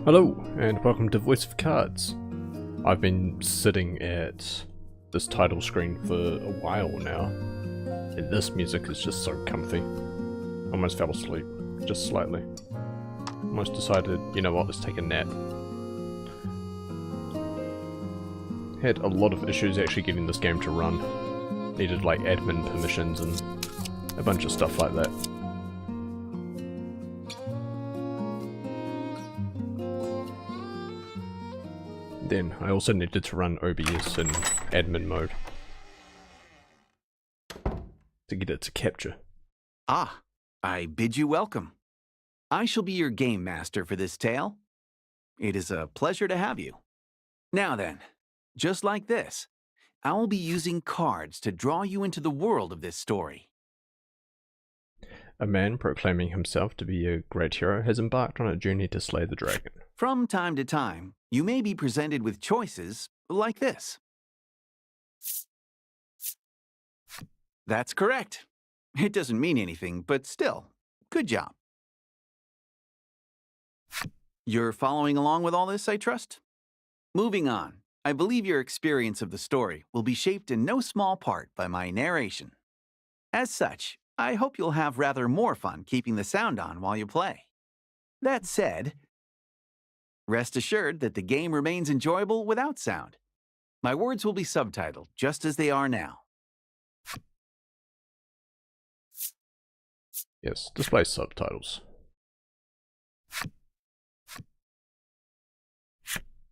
Hello, and welcome to Voice of Cards. I've been sitting at this title screen for a while now, and this music is just so comfy. Almost fell asleep, just slightly. Almost decided, you know what, let's take a nap. Had a lot of issues actually getting this game to run. Needed like admin permissions and a bunch of stuff like that. Then I also needed to run OBS in admin mode to get it to capture. Ah, I bid you welcome. I shall be your game master for this tale. It is a pleasure to have you. Now then, just like this, I will be using cards to draw you into the world of this story. A man proclaiming himself to be a great hero has embarked on a journey to slay the dragon. From time to time, you may be presented with choices like this. That's correct. It doesn't mean anything, but still, good job. You're following along with all this, I trust? Moving on, I believe your experience of the story will be shaped in no small part by my narration. As such, I hope you'll have rather more fun keeping the sound on while you play. That said, rest assured that the game remains enjoyable without sound. My words will be subtitled just as they are now. Yes, display subtitles.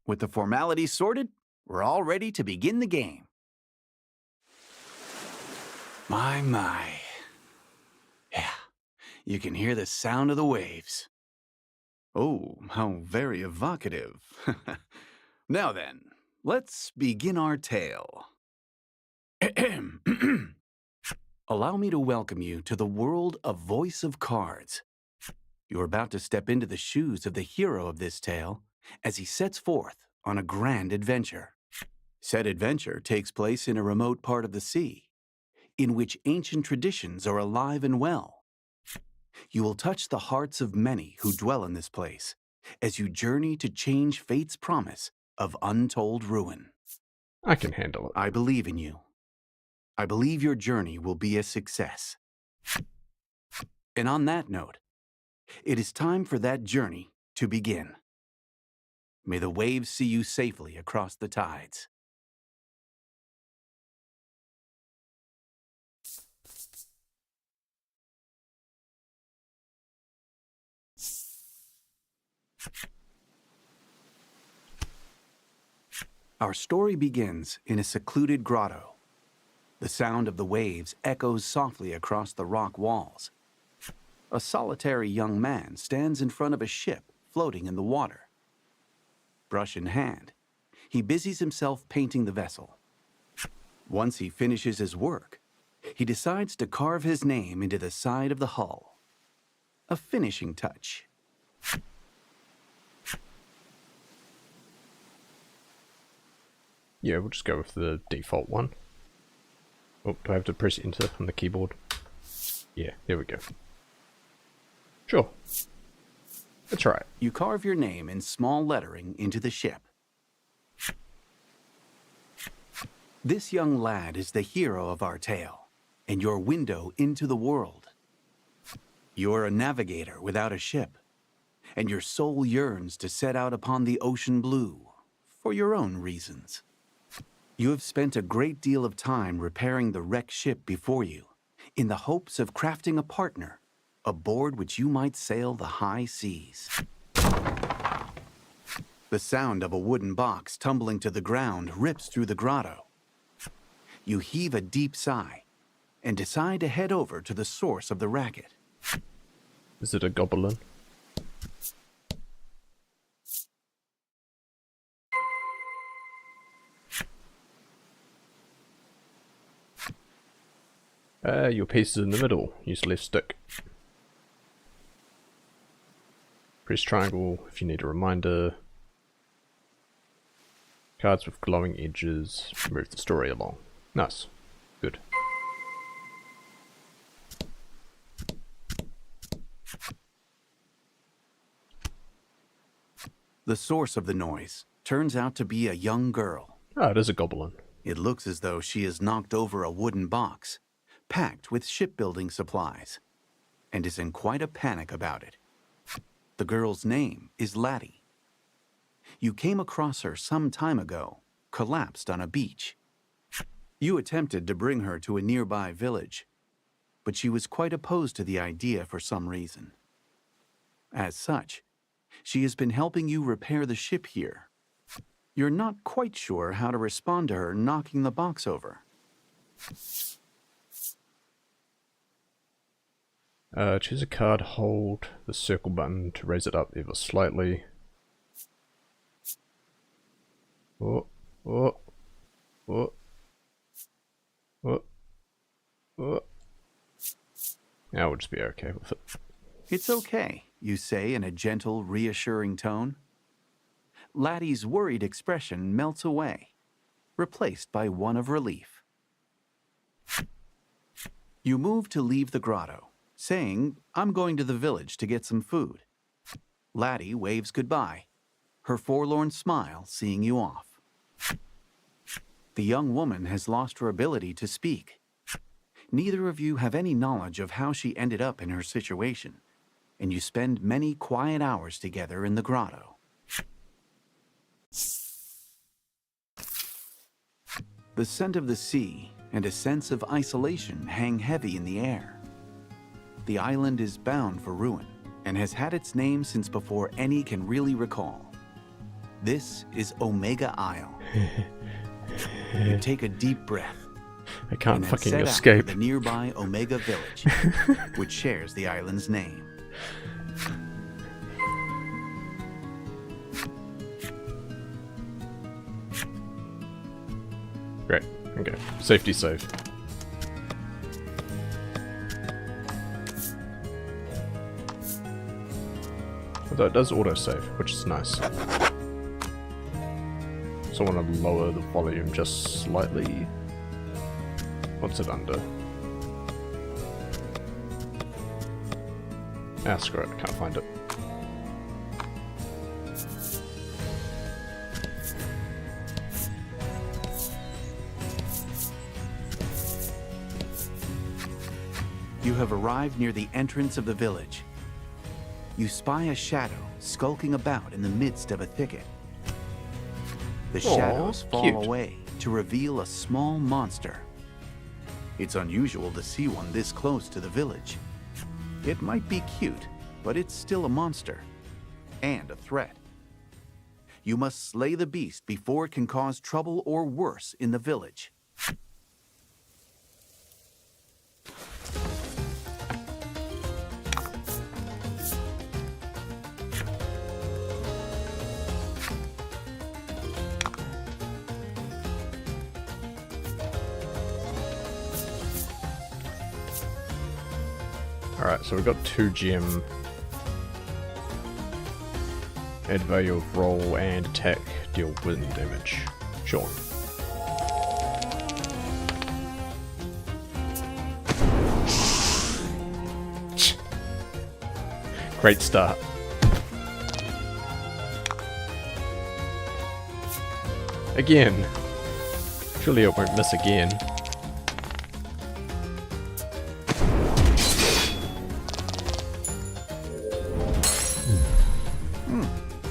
With the formalities sorted, we're all ready to begin the game. My. Yeah, you can hear the sound of the waves. Oh, how very evocative. Now then, let's begin our tale. Allow me to welcome you to the world of Voice of Cards. You're about to step into the shoes of the hero of this tale as he sets forth on a grand adventure. Said adventure takes place in a remote part of the sea, in which ancient traditions are alive and well. You will touch the hearts of many who dwell in this place as you journey to change fate's promise of untold ruin. I can handle it. I believe in you. I believe your journey will be a success. And on that note, it is time for that journey to begin. May the waves see you safely across the tides. Our story begins in a secluded grotto. The sound of the waves echoes softly across the rock walls. A solitary young man stands in front of a ship floating in the water. Brush in hand, he busies himself painting the vessel. Once he finishes his work, he decides to carve his name into the side of the hull. A finishing touch. Yeah, we'll just go with the default one. Oh, do I have to press enter on the keyboard? Yeah, there we go. Sure. That's right. You carve your name in small lettering into the ship. This young lad is the hero of our tale, and your window into the world. You're a navigator without a ship, and your soul yearns to set out upon the ocean blue, for your own reasons. You have spent a great deal of time repairing the wrecked ship before you, in the hopes of crafting a partner, aboard which you might sail the high seas. The sound of a wooden box tumbling to the ground rips through the grotto. You heave a deep sigh and decide to head over to the source of the racket. Is it a goblin? Your piece is in the middle. Use left stick. Press triangle if you need a reminder. Cards with glowing edges move the story along. Nice. Good. The source of the noise turns out to be a young girl. Oh, it is a goblin. It looks as though she has knocked over a wooden box, packed with shipbuilding supplies, and is in quite a panic about it. The girl's name is Laddie. You came across her some time ago, collapsed on a beach. You attempted to bring her to a nearby village, but she was quite opposed to the idea for some reason. As such, she has been helping you repair the ship here. You're not quite sure how to respond to her knocking the box over. Choose a card, hold the circle button to raise it up ever slightly. Oh, oh, oh, oh, oh. Now we'll just be okay with it. It's okay, you say in a gentle, reassuring tone. Laddie's worried expression melts away, replaced by one of relief. You move to leave the grotto, saying, "I'm going to the village to get some food." Laddie waves goodbye, her forlorn smile seeing you off. The young woman has lost her ability to speak. Neither of you have any knowledge of how she ended up in her situation, and you spend many quiet hours together in the grotto. The scent of the sea and a sense of isolation hang heavy in the air. The island is bound for ruin and has had its name since before any can really recall. This is Omega Isle. You take a deep breath. I can't and then fucking set out escape. for the nearby Omega Village, which shares the island's name. Great. Okay. Safety save. Although it does autosave, which is nice. So I want to lower the volume just slightly. What's it under? Ah, screw it. Can't find it. You have arrived near the entrance of the village. You spy a shadow skulking about in the midst of a thicket. The shadows fall cute. away to reveal a small monster. It's unusual to see one this close to the village. It might be cute, but it's still a monster and a threat. You must slay the beast before it can cause trouble or worse in the village. Alright, so we've got 2 gem. Add value of roll and attack, deal wind damage. Sure. Great start. Again. Surely it won't miss again.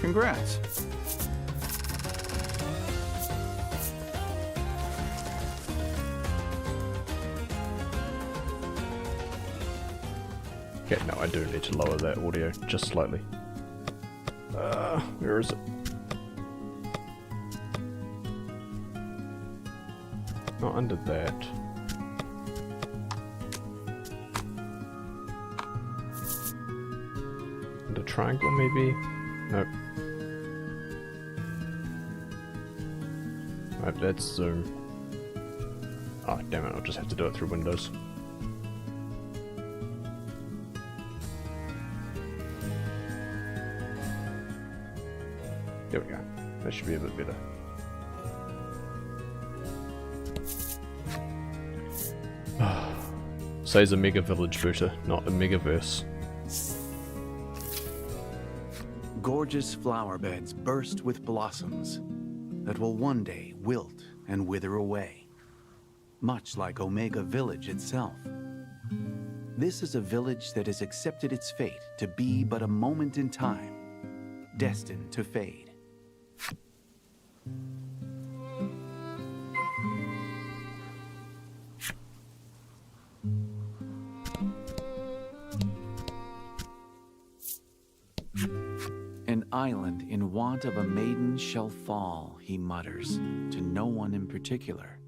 Congrats. Okay, no, I do need to lower that audio just slightly. Where is it? Not under that. Under triangle, maybe? Nope. Right, that's zoom. Oh, damn it, I'll just have to do it through Windows. There we go. That should be a bit better. Says a mega village booter, not a megaverse. gorgeous flower beds burst with blossoms that will one day wilt and wither away, much like Omega Village itself. This is a village that has accepted its fate to be but a moment in time, destined to fade. An island in want of a maiden shall fall, he mutters, to no one in particular.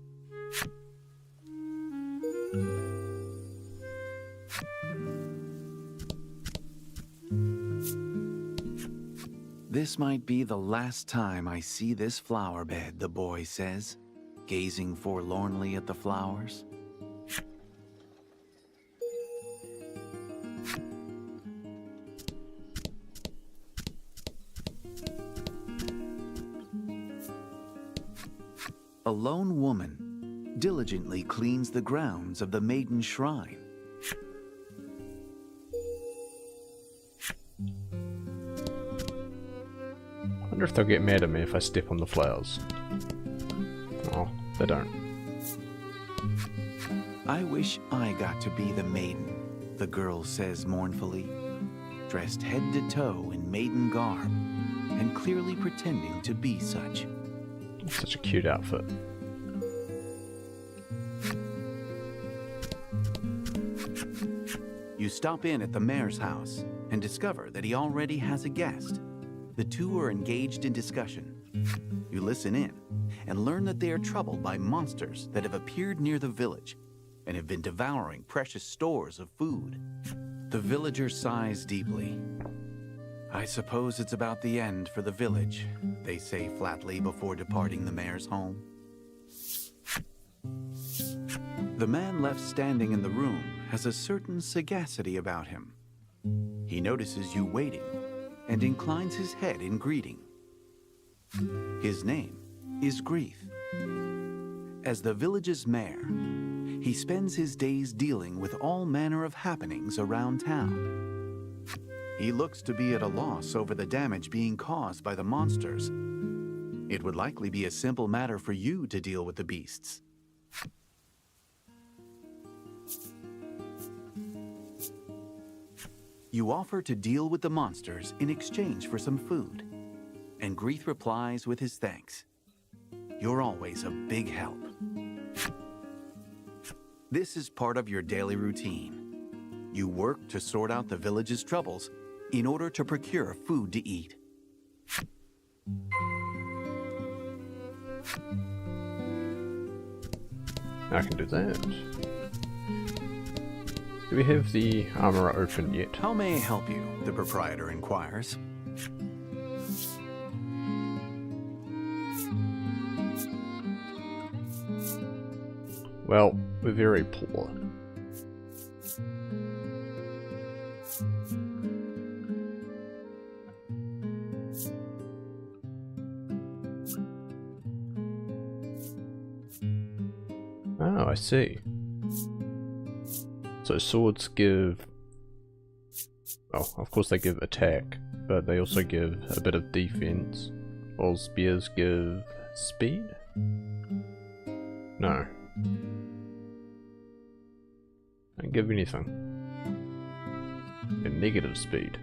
This might be the last time I see this flower bed, the boy says, gazing forlornly at the flowers. A lone woman diligently cleans the grounds of the Maiden Shrine. I wonder if they'll get mad at me if I step on the flowers. Oh, they don't. I wish I got to be the maiden, the girl says mournfully, dressed head to toe in maiden garb and clearly pretending to be such. Such a cute outfit. You stop in at the mayor's house and discover that he already has a guest. The two are engaged in discussion. You listen in and learn that they are troubled by monsters that have appeared near the village and have been devouring precious stores of food. The villager sighs deeply. I suppose it's about the end for the village, they say flatly before departing the mayor's home. The man left standing in the room has a certain sagacity about him. He notices you waiting and inclines his head in greeting. His name is Grief. As the village's mayor, he spends his days dealing with all manner of happenings around town. He looks to be at a loss over the damage being caused by the monsters. It would likely be a simple matter for you to deal with the beasts. You offer to deal with the monsters in exchange for some food, and Grief replies with his thanks. You're always a big help. This is part of your daily routine. You work to sort out the village's troubles in order to procure food to eat. I can do that. Do we have the armor open yet? How may I help you? The proprietor inquires. Well, we're very poor. Oh, I see. So swords give... Oh, of course they give attack, but they also give a bit of defense. While spears give speed? No. Don't give anything. And negative speed.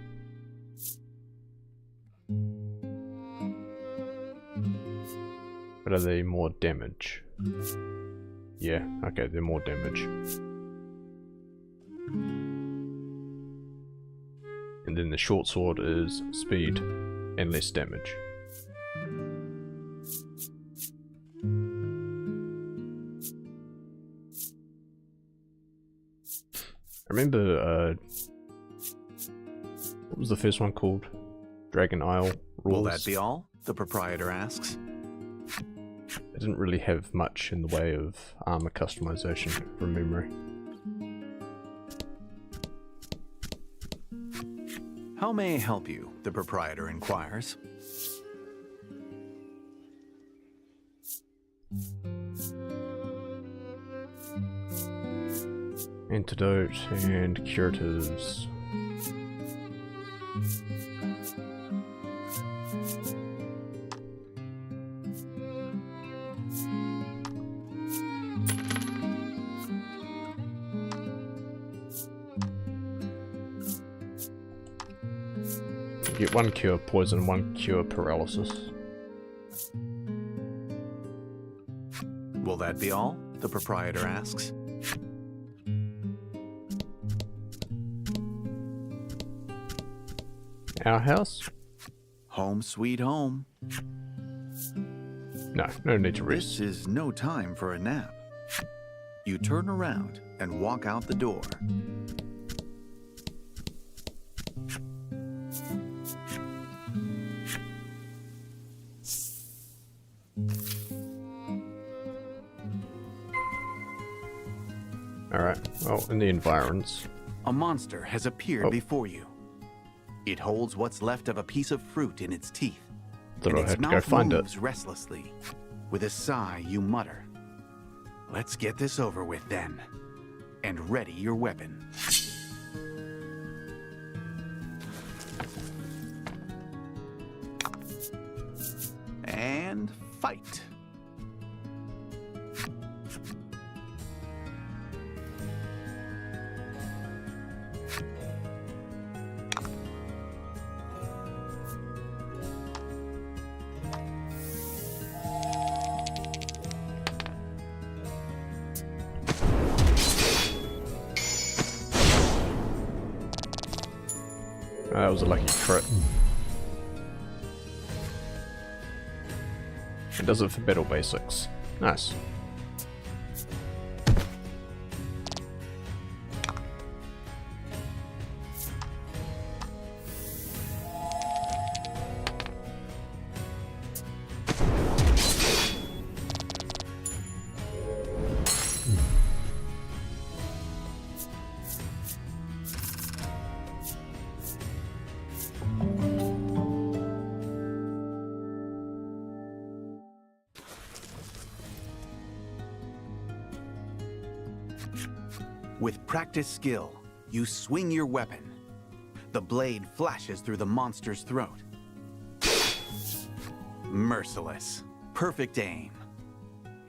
But are they more damage? Yeah, okay, they're more damage. And then the short sword is speed and less damage. I remember, what was the first one called? Dragon Isle Rules? Will that be all? The proprietor asks. It didn't really have much in the way of armor customization from memory. How may I help you? The proprietor inquires. Antidote and curatives. get 1 cure poison, 1 cure paralysis. Will that be all? The proprietor asks. Our house? Home sweet home. No need to rest. This is no time for a nap. You turn around and walk out the door. Alright, well, in the environs. A monster has appeared Oh. before you. It holds what's left of a piece of fruit in its teeth. Thought and I its had to go mouth find it. moves restlessly. With a sigh, you mutter, "Let's get this over with then." And ready your weapon. And fight. That was a lucky crit. It does it for battle basics. Nice. With practiced skill, you swing your weapon. The blade flashes through the monster's throat. Merciless. Perfect aim.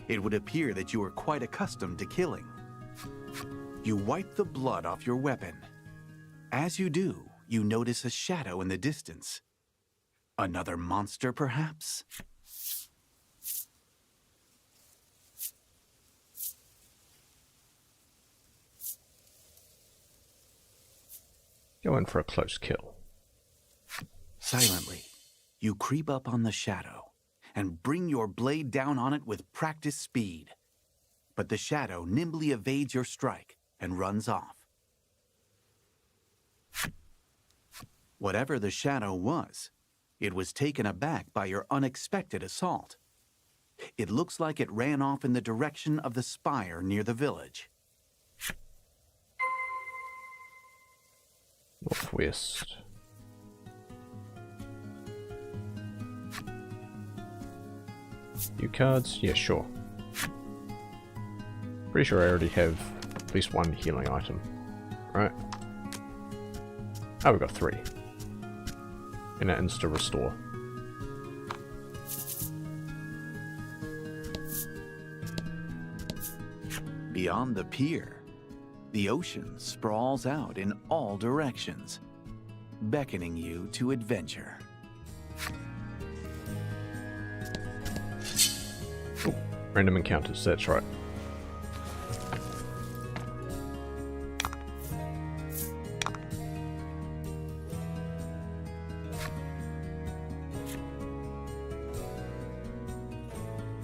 It would appear that you are quite accustomed to killing. You wipe the blood off your weapon. As you do, you notice a shadow in the distance. Another monster, perhaps? Go in for a close kill. Silently, you creep up on the shadow and bring your blade down on it with practiced speed. But the shadow nimbly evades your strike and runs off. Whatever the shadow was, it was taken aback by your unexpected assault. It looks like it ran off in the direction of the spire near the village. Northwest. You cards? Yeah, sure. Pretty sure I already have at least 1 healing item. Right? Oh, we got 3. And an insta restore. Beyond the pier, the ocean sprawls out in all directions, beckoning you to adventure. Ooh, random encounters, that's right.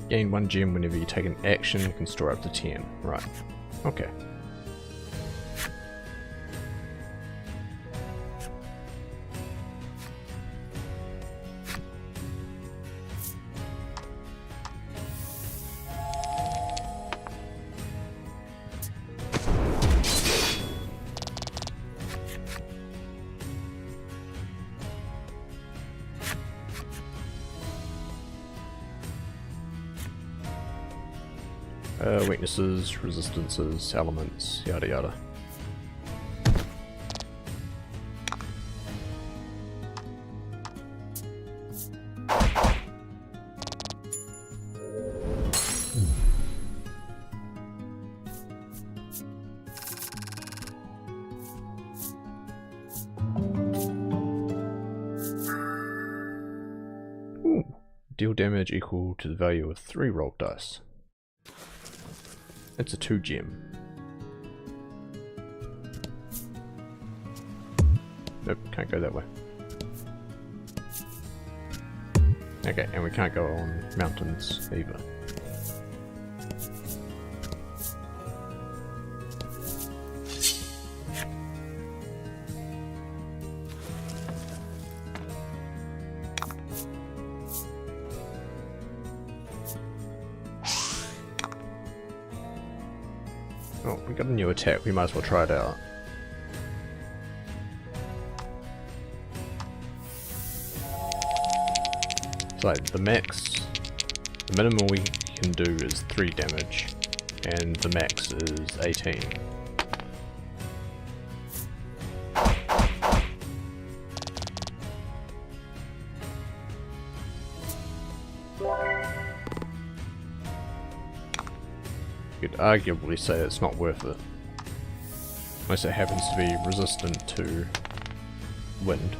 Gain 1 gem whenever you take an action, you can store up to 10. Right. Okay. Weaknesses, resistances, elements, yada yada. Deal damage equal to the value of 3 rolled dice. It's a 2 gem. Nope, can't go that way. Okay, and we can't go on mountains either. Oh, we got a new attack, we might as well try it out. It's like the minimum we can do is 3 damage, and the max is 18. You could arguably say it's not worth it, unless it happens to be resistant to wind.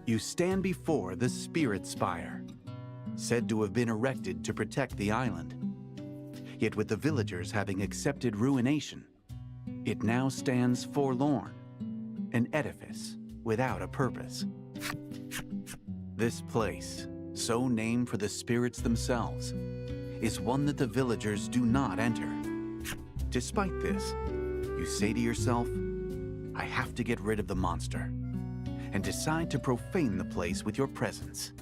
You stand before the Spirit Spire, said to have been erected to protect the island. Yet with the villagers having accepted ruination, it now stands forlorn, an edifice without a purpose. This place, so named for the spirits themselves, is one that the villagers do not enter. Despite this, you say to yourself, I have to get rid of the monster, and decide to profane the place with your presence.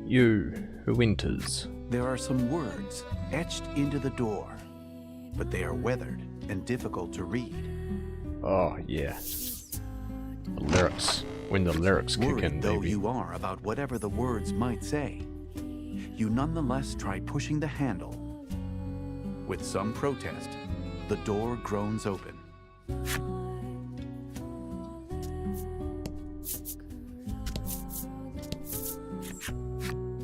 You who enters. There are some words etched into the door, but they are weathered and difficult to read. Oh yeah. The lyrics. When the lyrics kick Worried in, though baby. you are about whatever the words might say, you nonetheless try pushing the handle. With some protest, the door groans open.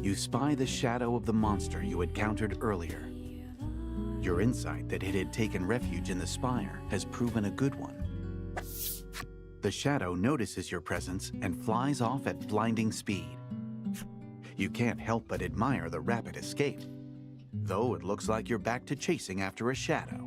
You spy the shadow of the monster you encountered earlier. Your insight that it had taken refuge in the spire has proven a good one. The shadow notices your presence and flies off at blinding speed. You can't help but admire the rapid escape, though it looks like you're back to chasing after a shadow.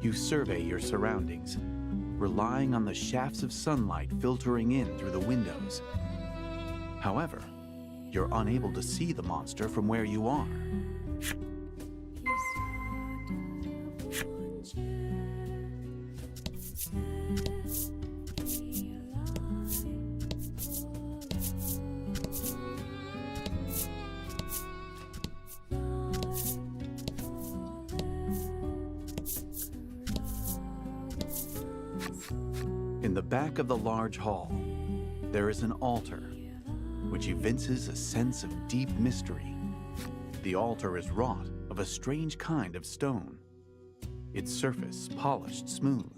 You survey your surroundings, relying on the shafts of sunlight filtering in through the windows. However, you're unable to see the monster from where you are. In the back of the large hall, there is an altar, which evinces a sense of deep mystery. The altar is wrought of a strange kind of stone, its surface polished smooth.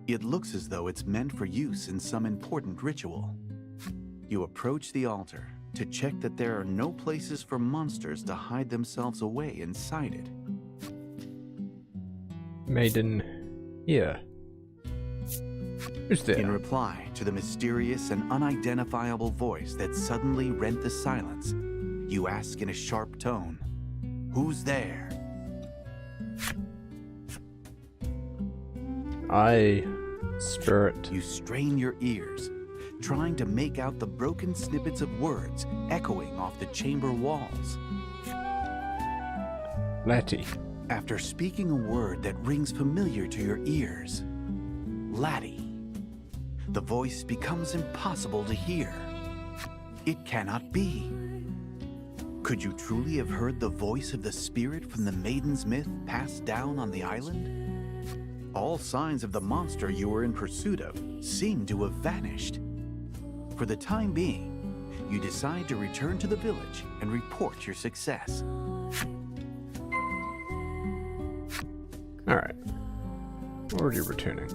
It looks as though it's meant for use in some important ritual. You approach the altar to check that there are no places for monsters to hide themselves away inside it. Maiden here. Who's there? In reply to the mysterious and unidentifiable voice that suddenly rent the silence, you ask in a sharp tone, "Who's there?" Spirit. You strain your ears, trying to make out the broken snippets of words echoing off the chamber walls. Laddie. After speaking a word that rings familiar to your ears, Laddie, the voice becomes impossible to hear. It cannot be. Could you truly have heard the voice of the spirit from the Maiden's myth passed down on the island? All signs of the monster you were in pursuit of seem to have vanished. For the time being, you decide to return to the village and report your success. Alright. Already returning.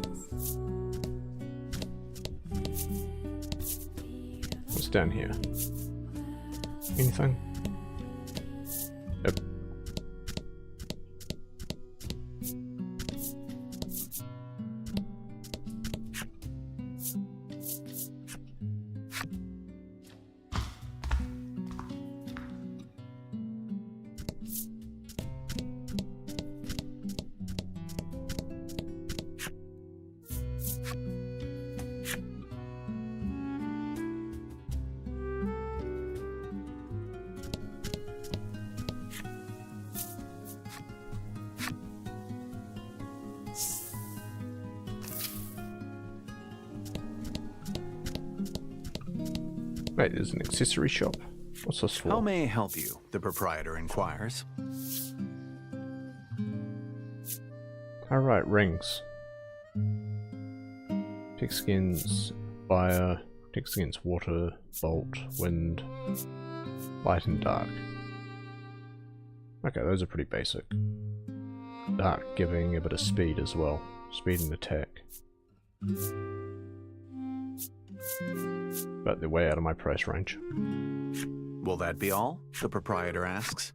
What's down here? Anything? Nope. Wait, there's an accessory shop? What's this for? How may I help you? The proprietor inquires. Alright, rings. Protects against fire, protects against water, bolt, wind, light and dark. Okay, those are pretty basic. Dark giving a bit of speed as well. Speed and attack. But they're way out of my price range. Will that be all? The proprietor asks.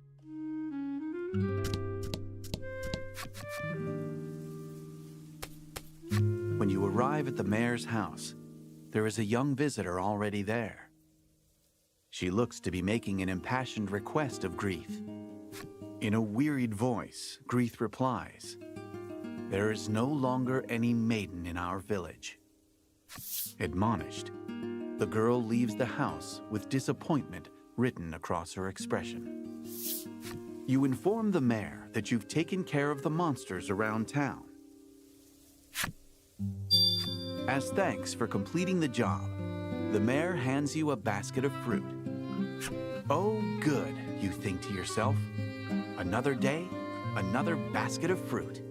When you arrive at the mayor's house, there is a young visitor already there. She looks to be making an impassioned request of Grieth. In a wearied voice, Grieth replies, "There is no longer any maiden in our village." Admonished, the girl leaves the house with disappointment written across her expression. You inform the mayor that you've taken care of the monsters around town. As thanks for completing the job, the mayor hands you a basket of fruit. Oh, good, you think to yourself. Another day, another basket of fruit.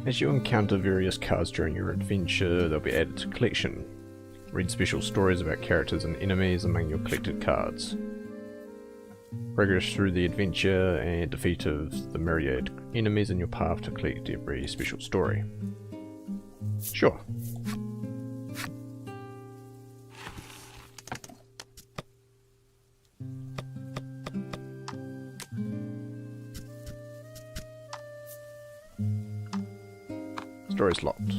As you encounter various cards during your adventure, they'll be added to collection. Read special stories about characters and enemies among your collected cards. Progress through the adventure and defeat of the myriad enemies in your path to collect every special story. Sure. Story's locked.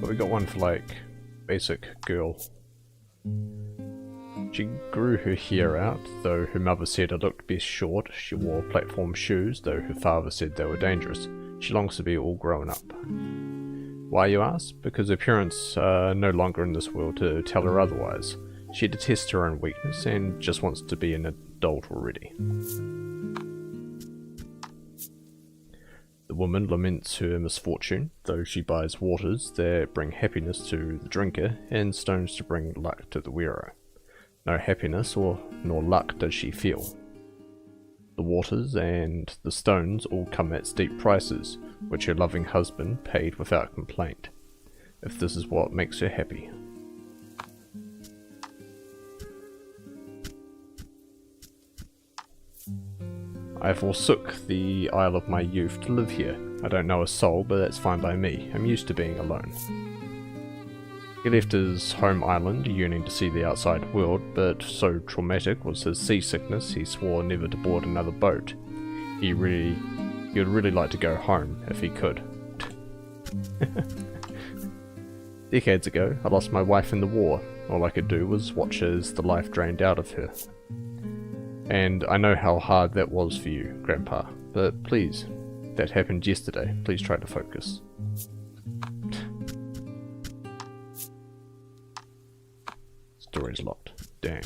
But we got one for like basic girl. She grew her hair out, though her mother said it looked best short. She wore platform shoes, though her father said they were dangerous. She longs to be all grown up. Why, you ask? Because her parents are no longer in this world to tell her otherwise. She detests her own weakness and just wants to be an adult already. The woman laments her misfortune, though she buys waters that bring happiness to the drinker and stones to bring luck to the wearer. No happiness nor luck does she feel. The waters and the stones all come at steep prices, which her loving husband paid without complaint, if this is what makes her happy. I forsook the isle of my youth to live here. I don't know a soul, but that's fine by me. I'm used to being alone. He left his home island yearning to see the outside world, but so traumatic was his seasickness he swore never to board another boat. He would really like to go home if he could. Decades ago, I lost my wife in the war. All I could do was watch as the life drained out of her. And I know how hard that was for you, Grandpa, but please, that happened yesterday. Please try to focus. Storage locked. Dang.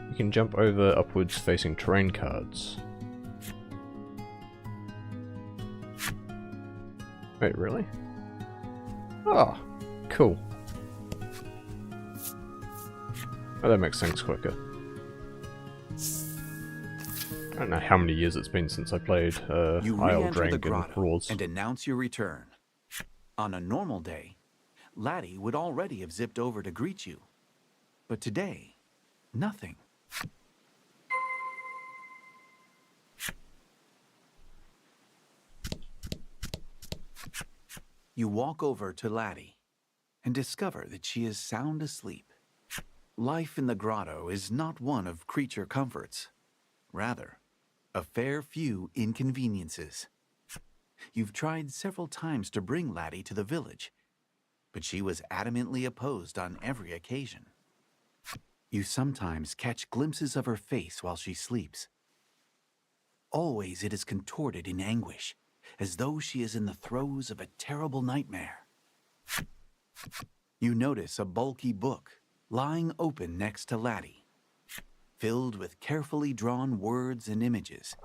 You can jump over upwards facing terrain cards. Wait, really? Oh, cool. Oh, that makes things quicker. I don't know how many years it's been since I played You Isle re-enter the Dragon grotto Roars. and announce your return. On a normal day, Laddie would already have zipped over to greet you. But today, nothing. You walk over to Laddie and discover that she is sound asleep. Life in the grotto is not one of creature comforts. Rather, a fair few inconveniences. You've tried several times to bring Laddie to the village, but she was adamantly opposed on every occasion. You sometimes catch glimpses of her face while she sleeps. Always it is contorted in anguish, as though she is in the throes of a terrible nightmare. You notice a bulky book lying open next to Laddie, filled with carefully drawn words and images.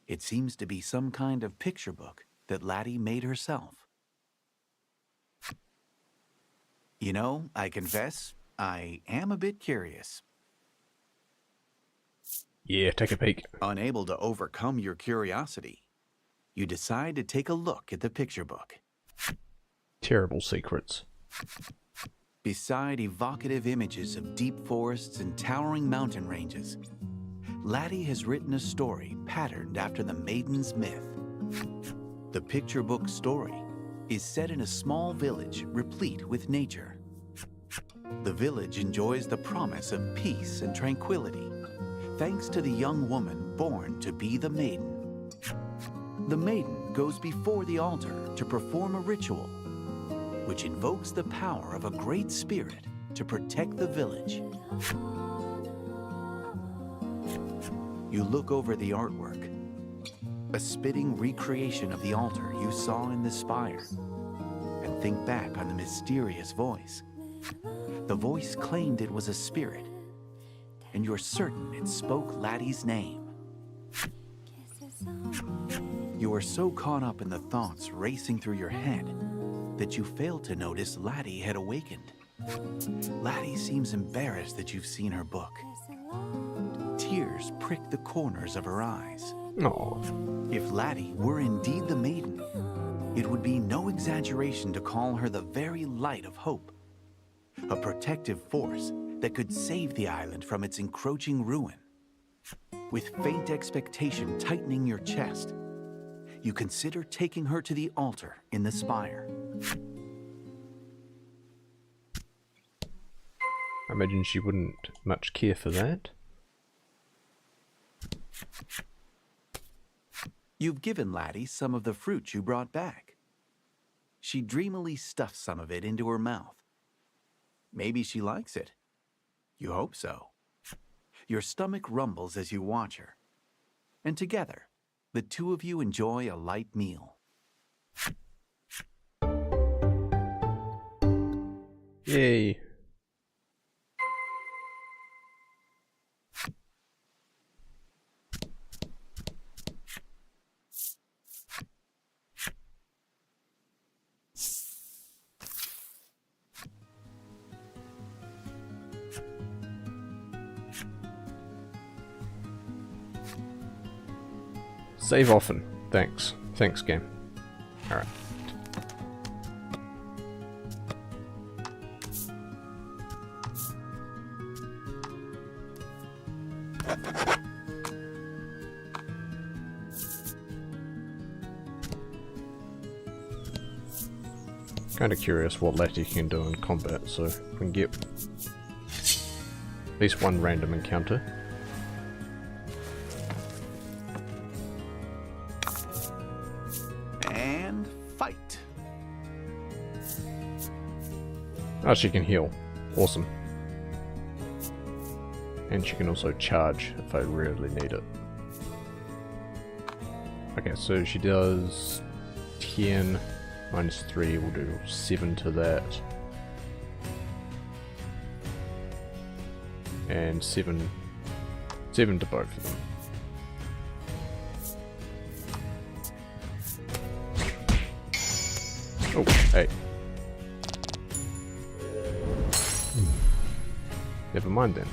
It seems to be some kind of picture book that Laddie made herself. You know, I confess, I am a bit curious. Yeah, take a peek. Unable to overcome your curiosity, you decide to take a look at the picture book. Terrible secrets. Beside evocative images of deep forests and towering mountain ranges, Laddie has written a story patterned after the Maiden's myth. The picture book story is set in a small village replete with nature. The village enjoys the promise of peace and tranquility, thanks to the young woman born to be the Maiden. The Maiden goes before the altar to perform a ritual, which invokes the power of a great spirit to protect the village. You look over the artwork, a spitting recreation of the altar you saw in the spire, and think back on the mysterious voice. The voice claimed it was a spirit, and you're certain it spoke Laddie's name. You are so caught up in the thoughts racing through your head that you fail to notice Laddie had awakened. Laddie seems embarrassed that you've seen her book. Tears prick the corners of her eyes. Aww. If Laddie were indeed the Maiden, it would be no exaggeration to call her the very light of hope, a protective force that could save the island from its encroaching ruin. With faint expectation tightening your chest, you consider taking her to the altar in the spire. I imagine she wouldn't much care for that. You've given Laddie some of the fruit you brought back. She dreamily stuffs some of it into her mouth. Maybe she likes it. You hope so. Your stomach rumbles as you watch her, and together, the two of you enjoy a light meal. Yay. Save often. Thanks. Thanks, game. Alright. Kinda curious what Lati can do in combat, so if we can get at least one random encounter. And fight. Oh, she can heal. Awesome. And she can also charge if I really need it. Okay, so she does 10 minus 3, we'll do 7 to that. And 7 to both of them. Oh, hey. Never mind then.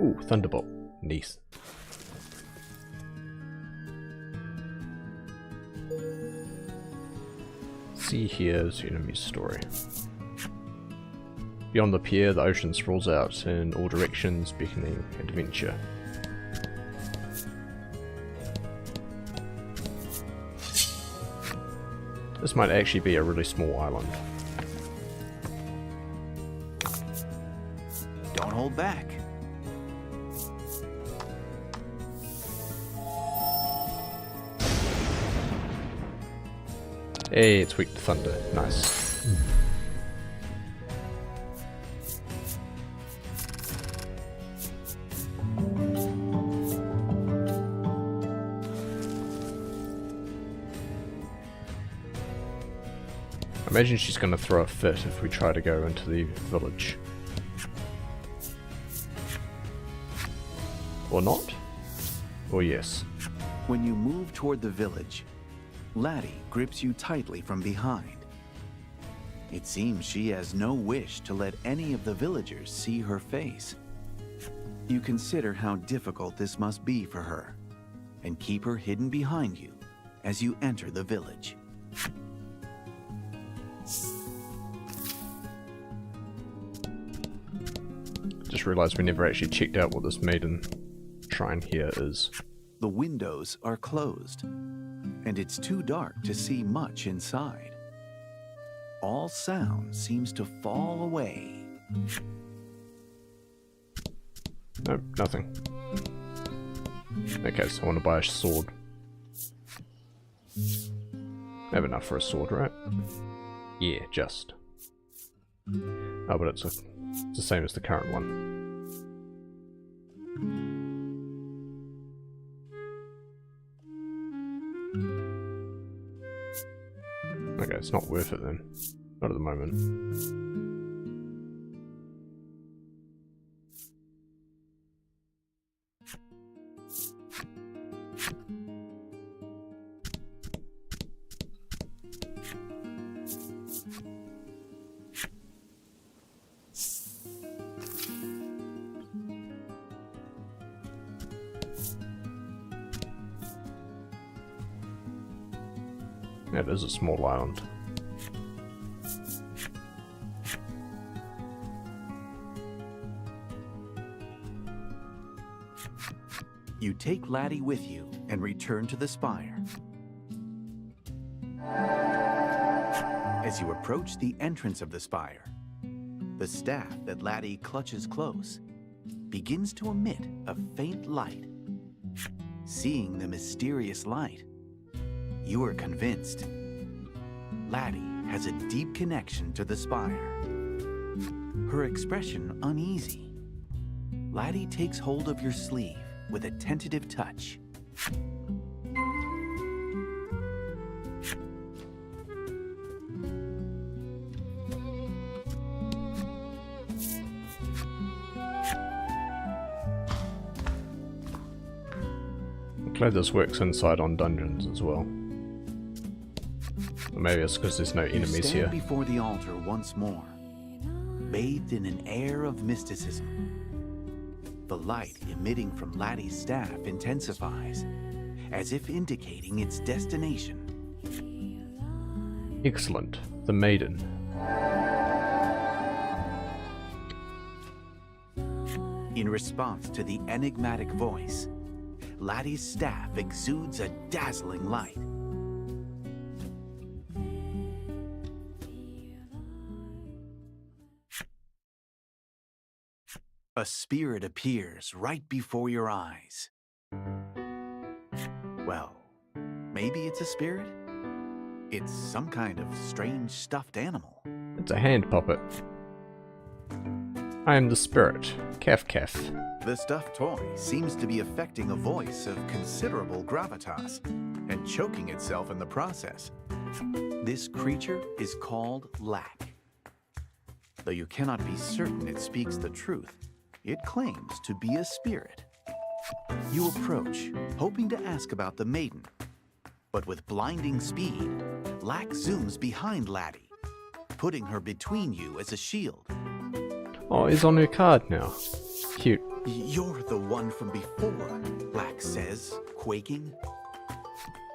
Ooh, Thunderbolt. Nice. See here's Unomi's story. Beyond the pier, the ocean sprawls out in all directions, beckoning adventure. This might actually be a really small island. Don't hold back. Hey, it's weak to thunder. Nice. I imagine she's going to throw a fit if we try to go into the village. Or not? Or yes. When you move toward the village, Lati grips you tightly from behind. It seems she has no wish to let any of the villagers see her face. You consider how difficult this must be for her, and keep her hidden behind you as you enter the village. Just realized we never actually checked out what this Maiden shrine here is. The windows are closed, and it's too dark to see much inside. All sound seems to fall away. Nope, nothing. Okay, so I want to buy a sword. I have enough for a sword, right? Yeah, just. Oh, but it's the same as the current one. Okay, it's not worth it then. Not at the moment. It is a small island. You take Lati with you and return to the spire. As you approach the entrance of the spire, the staff that Lati clutches close begins to emit a faint light. Seeing the mysterious light, you are convinced Lati has a deep connection to the spire. Her expression uneasy, Lati takes hold of your sleeve with a tentative touch. I'm glad this works inside on dungeons as well. Or maybe it's because there's no You enemies stand here. before the altar once more, bathed in an air of mysticism. The light emitting from Laddie's staff intensifies, as if indicating its destination. Excellent. The Maiden. In response to the enigmatic voice, Laddie's staff exudes a dazzling light. A spirit appears right before your eyes. Well, maybe it's a spirit? It's some kind of strange stuffed animal. It's a hand puppet. I am the spirit. Kaf Kaf. The stuffed toy seems to be affecting a voice of considerable gravitas and choking itself in the process. This creature is called Lack. Though you cannot be certain it speaks the truth, it claims to be a spirit. You approach, hoping to ask about the Maiden. But with blinding speed, Lack zooms behind Laddie, putting her between you as a shield. Oh, he's on her card now. Cute. You're the one from before, Lack says, quaking.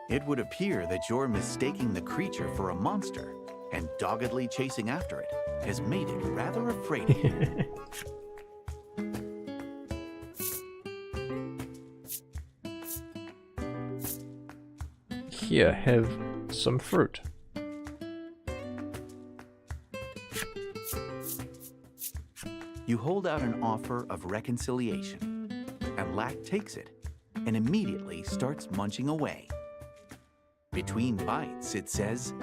It would appear that you're mistaking the creature for a monster, and doggedly chasing after it has made it rather afraid of you. Here, have some fruit. You hold out an offer of reconciliation, and Lack takes it and immediately starts munching away. Between bites, it says,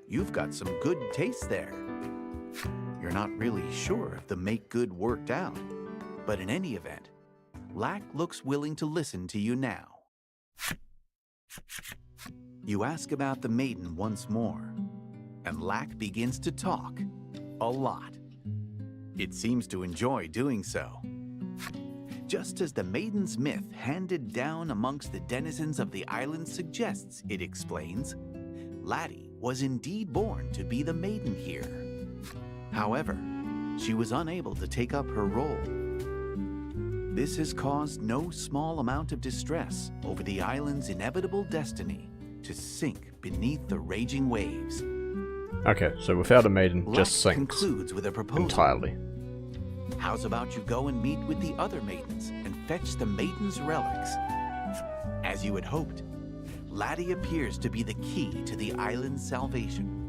"You've got some good taste there." You're not really sure if the make good worked out, but in any event, Lack looks willing to listen to you now. You ask about the Maiden once more, and Lack begins to talk a lot. It seems to enjoy doing so. Just as the Maiden's myth handed down amongst the denizens of the island suggests, it explains, Laddie was indeed born to be the Maiden here. However, she was unable to take up her role. This has caused no small amount of distress over the island's inevitable destiny to sink beneath the raging waves. Okay, so without a maiden, Lack just sinks concludes with a proposal. entirely. How's about you go and meet with the other maidens and fetch the Maiden's relics? As you had hoped, Laddie appears to be the key to the island's salvation.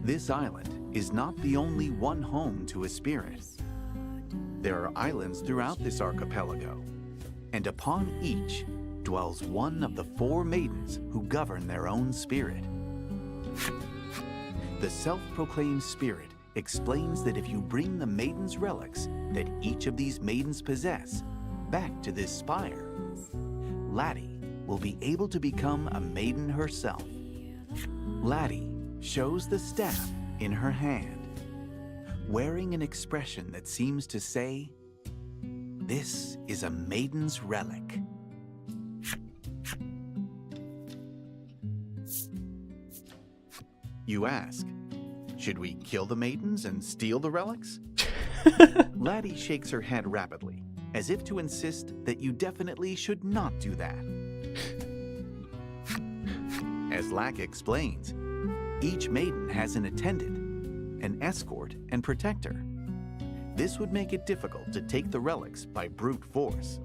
This island is not the only one home to a spirit. There are islands throughout this archipelago, and upon each dwells one of the 4 maidens who govern their own spirit. The self-proclaimed spirit explains that if you bring the Maiden's relics that each of these maidens possess back to this spire, Laddie will be able to become a maiden herself. Laddie shows the staff in her hand, wearing an expression that seems to say, "This is a maiden's relic." You ask, should we kill the maidens and steal the relics? Laddie shakes her head rapidly, as if to insist that you definitely should not do that. As Lack explains, each maiden has an attendant, an escort, and protector. This would make it difficult to take the relics by brute force.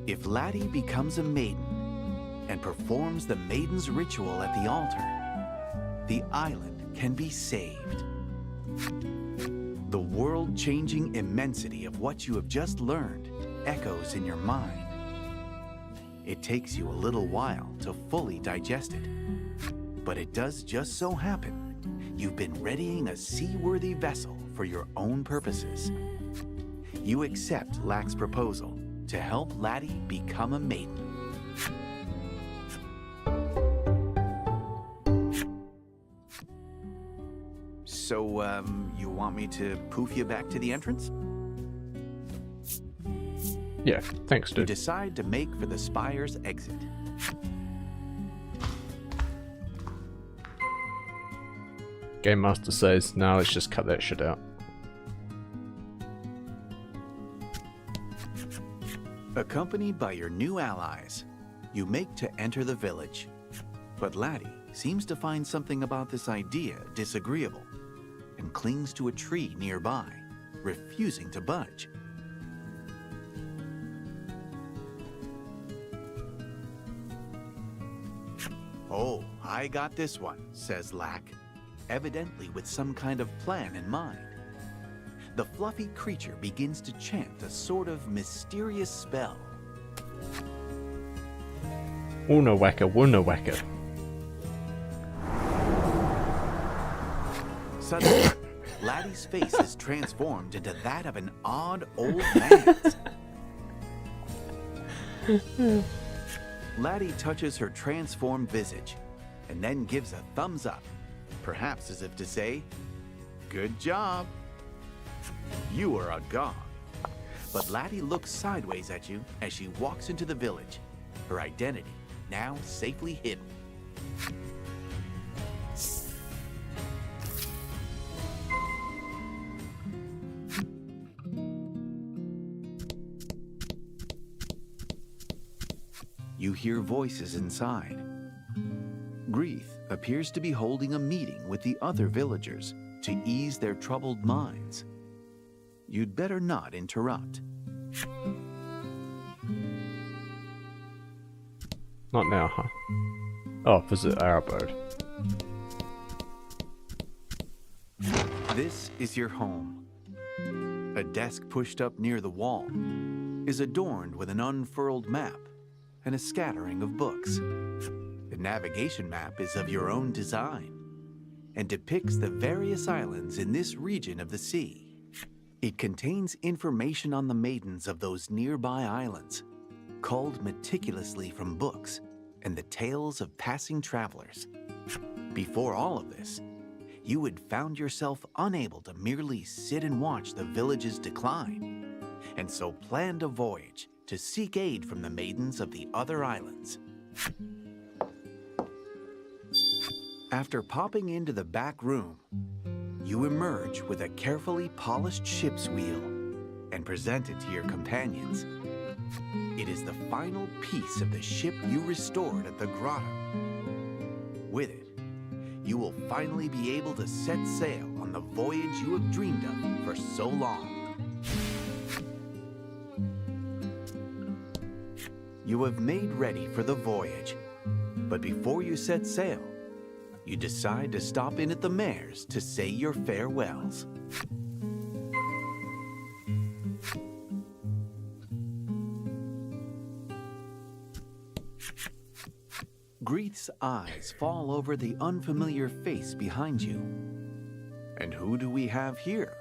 If Laddie becomes a maiden and performs the maiden's ritual at the altar, the island can be saved. The world-changing immensity of what you have just learned echoes in your mind. It takes you a little while to fully digest it, but it does just so happen you've been readying a seaworthy vessel for your own purposes. You accept Lack's proposal to help Laddie become a maiden. So, you want me to poof you back to the entrance? Yeah, thanks, You dude. decide to make for the spire's exit. Game Master says, "No, let's just cut that shit out." Accompanied by your new allies, you make to enter the village. But Laddie seems to find something about this idea disagreeable and clings to a tree nearby, refusing to budge. "Oh, I got this one," says Lack, evidently with some kind of plan in mind. The fluffy creature begins to chant a sort of mysterious spell. Wuna wacka, wuna wacka. Suddenly, Laddie's face is transformed into that of an odd old man's. Laddie touches her transformed visage and then gives a thumbs up, perhaps as if to say, "Good job. You are a god." But Laddie looks sideways at you as she walks into the village, her identity now safely hidden. You hear voices inside. Grieth appears to be holding a meeting with the other villagers to ease their troubled minds. You'd better not interrupt. Not now, huh? Oh, visit our abode. This is your home. A desk pushed up near the wall is adorned with an unfurled map and a scattering of books. The navigation map is of your own design and depicts the various islands in this region of the sea. It contains information on the maidens of those nearby islands, culled meticulously from books and the tales of passing travelers. Before all of this, you had found yourself unable to merely sit and watch the village's decline, and so planned a voyage to seek aid from the maidens of the other islands. After popping into the back room, you emerge with a carefully polished ship's wheel and present it to your companions. It is the final piece of the ship you restored at the grotto. With it, you will finally be able to set sail on the voyage you have dreamed of for so long. You have made ready for the voyage, but before you set sail, you decide to stop in at the mayor's to say your farewells. Grieth's eyes fall over the unfamiliar face behind you. And who do we have here?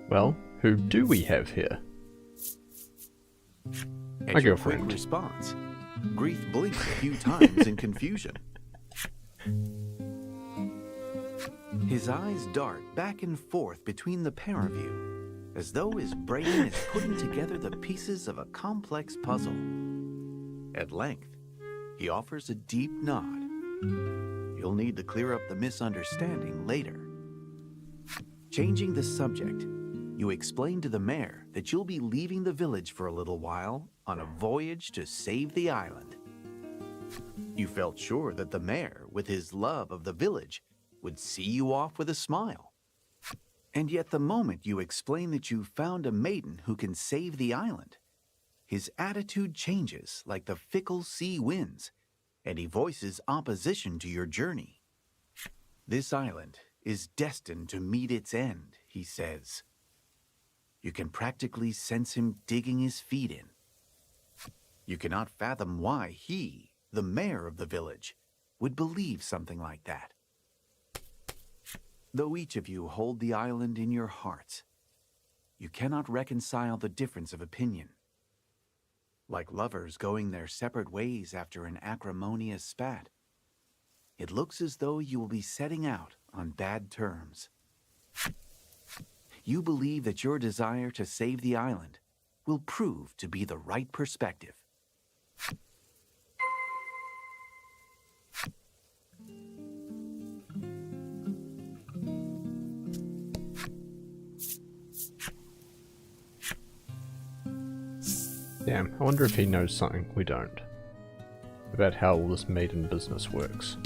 Well, who do we have here? At My your girlfriend. quick response, Grieth blinks a few times in confusion. His eyes dart back and forth between the pair of you, as though his brain is putting together the pieces of a complex puzzle. At length, he offers a deep nod. You'll need to clear up the misunderstanding later. Changing the subject, you explain to the mayor that you'll be leaving the village for a little while on a voyage to save the island. You felt sure that the mayor, with his love of the village, would see you off with a smile. And yet the moment you explain that you found a maiden who can save the island, his attitude changes like the fickle sea winds, and he voices opposition to your journey. This island is destined to meet its end, he says. You can practically sense him digging his feet in. You cannot fathom why he, the mayor of the village, would believe something like that. Though each of you hold the island in your hearts, you cannot reconcile the difference of opinion. Like lovers going their separate ways after an acrimonious spat, it looks as though you will be setting out on bad terms. You believe that your desire to save the island will prove to be the right perspective. Damn, I wonder if he knows something we don't. About how all this Maiden business works.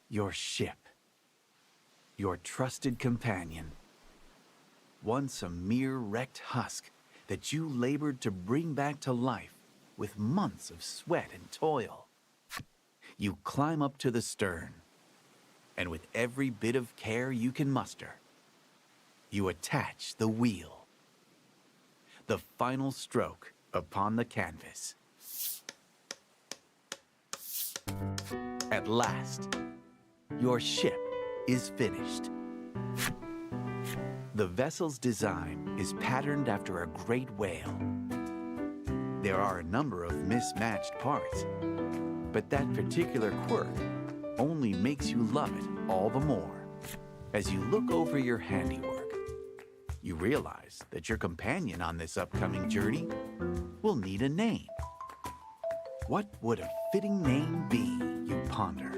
Your ship. Your trusted companion. Once a mere wrecked husk that you labored to bring back to life with months of sweat and toil. You climb up to the stern, and with every bit of care you can muster, you attach the wheel. The final stroke upon the canvas. At last, your ship is finished. The vessel's design is patterned after a great whale. There are a number of mismatched parts, but that particular quirk only makes you love it all the more. As you look over your handiwork, you realize that your companion on this upcoming journey will need a name. What would a fitting name be, you ponder?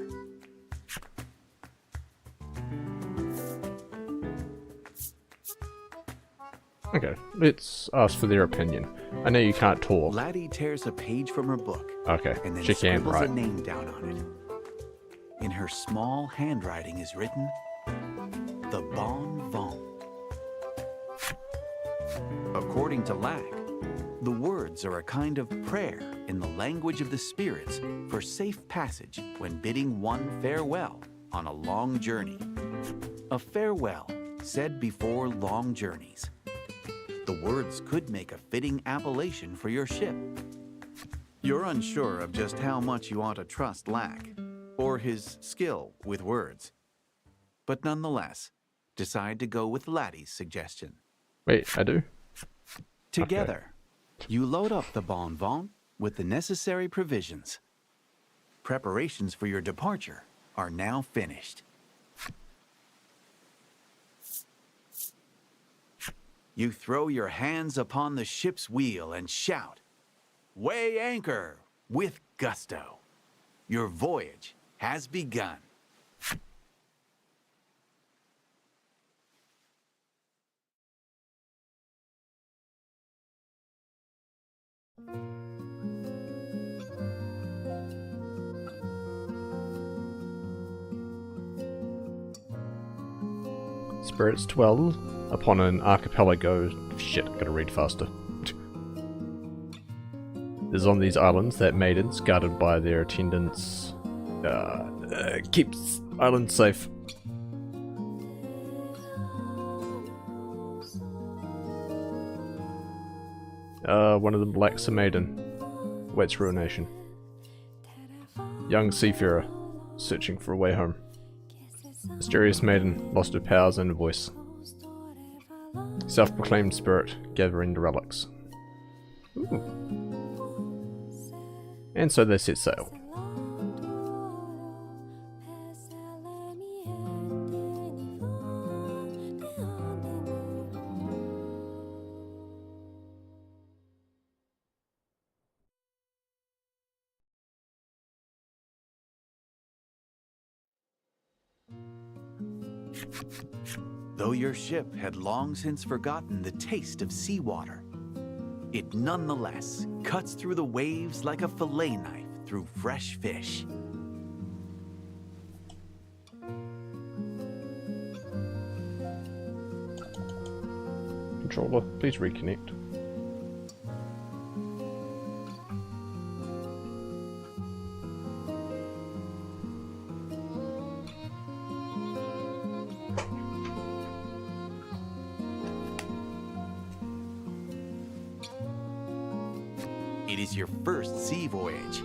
Okay, let's ask for their opinion. I know you can't talk. Laddie tears a page from her book. Okay, and then she can scribbles write. a name down on it. In her small handwriting is written, "The Bon Vent." According to Lack, the words are a kind of prayer in the language of the spirits for safe passage when bidding one farewell on a long journey. A farewell said before long journeys. The words could make a fitting appellation for your ship. You're unsure of just how much you ought to trust Lack, or his skill with words. But nonetheless, decide to go with Laddie's suggestion. Wait, I do? Together, you load up the Bon Vent with the necessary provisions. Preparations for your departure are now finished. You throw your hands upon the ship's wheel and shout, "Weigh anchor!" with gusto. Your voyage has begun. Spirits dwell upon an archipelago. Shit, gotta read faster. There's on these islands that maidens, guarded by their attendants, keeps islands safe. One of them lacks a maiden. Waits ruination. Young seafarer, searching for a way home. Mysterious maiden, lost her powers and voice. Self-proclaimed spirit, gathering the relics. Ooh. And so they set sail. Though your ship had long since forgotten the taste of seawater, it nonetheless cuts through the waves like a fillet knife through fresh fish. Controller, please reconnect. It is your first sea voyage.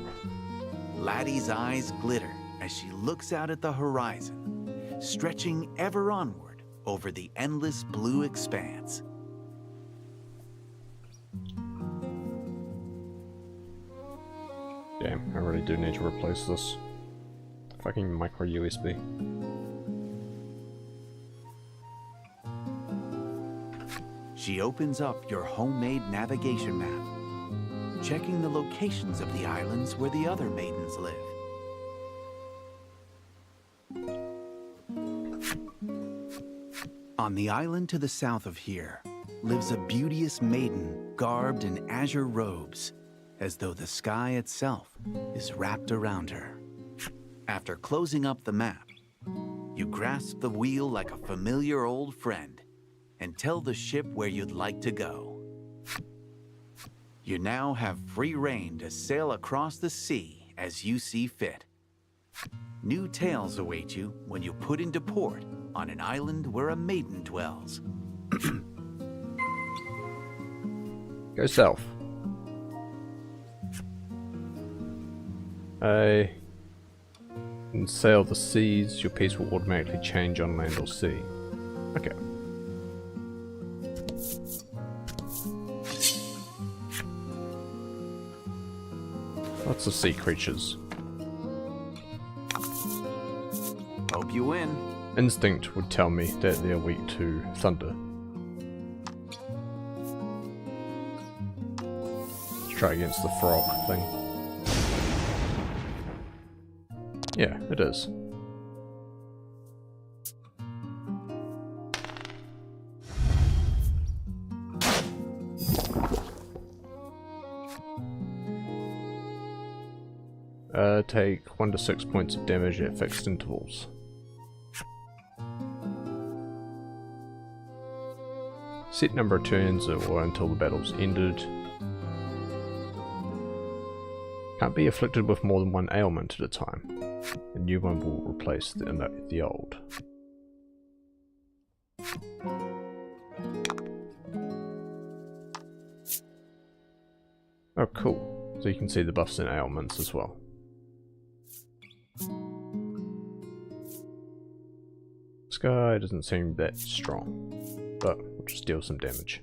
Laddie's eyes glitter as she looks out at the horizon, stretching ever onward over the endless blue expanse. Damn, I really do need to replace this fucking micro USB. She opens up your homemade navigation map, checking the locations of the islands where the other maidens live. On the island to the south of here lives a beauteous maiden garbed in azure robes, as though the sky itself is wrapped around her. After closing up the map, you grasp the wheel like a familiar old friend and tell the ship where you'd like to go. You now have free rein to sail across the sea as you see fit. New tales await you when you put into port on an island where a maiden dwells. Go south. I can sail the seas, your pace will automatically change on land or sea. Okay. Lots of sea creatures. Hope you win. Instinct would tell me that they're weak to thunder. Let's try against the frog thing. Yeah, it is. Take 1 to 6 points of damage at fixed intervals. Set number of turns or until the battle's ended. Can't be afflicted with more than one ailment at a time. A new one will replace the old. Oh, cool. So you can see the buffs and ailments as well. This guy doesn't seem that strong, but we'll just deal some damage.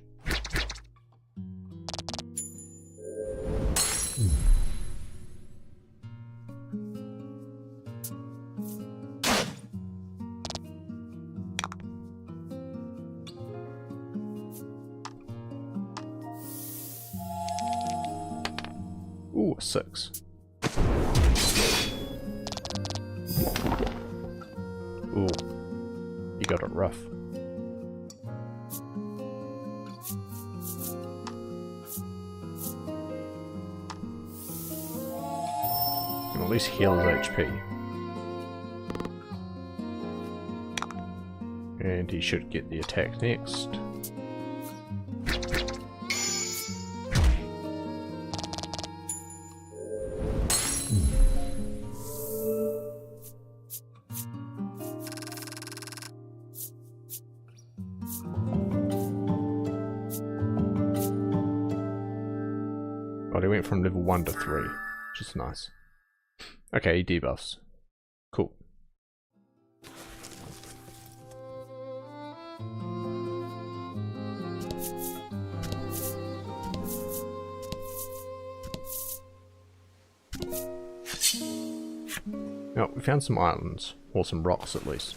Ooh, a 6. Ooh, you got it rough. Can at least heal his HP. And he should get the attack next. Well, he went from level 1 to 3, which is nice. Okay, he debuffs. Cool. Oh, we found some islands, or some rocks at least.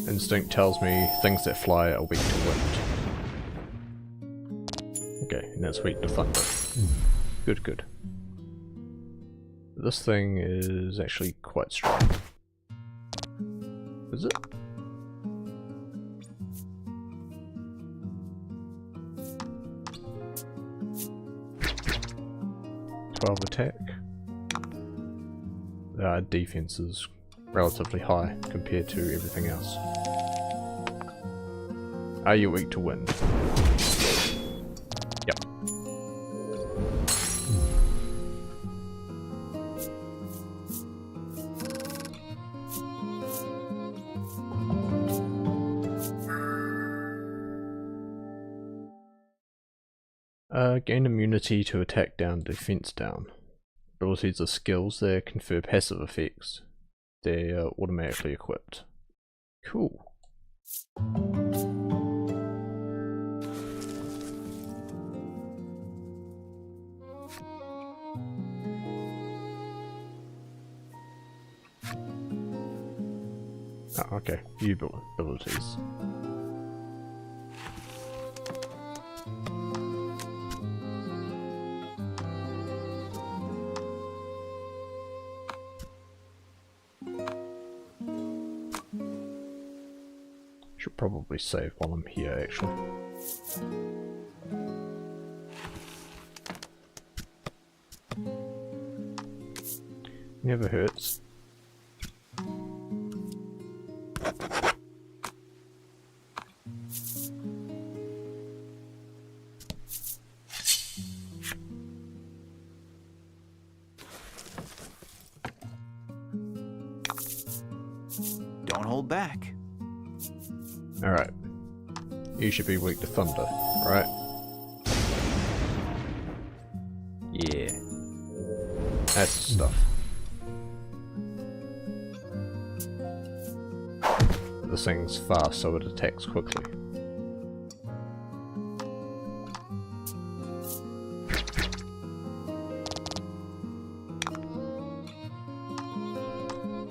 Instinct tells me things that fly are weak to wind. Okay, and that's weak to thunder. Good, good. This thing is actually quite strong. Is it? Attack. Defense is relatively high compared to everything else. Are you weak to wind? Gain immunity to attack down, defense down. Abilities are skills that confer passive effects. They're automatically equipped. Cool. Oh, okay, view abilities. Should probably save while I'm here, actually. Never hurts. Don't hold back. Alright. You should be weak to thunder, right? Yeah. That's the stuff. This thing's fast, so it attacks quickly.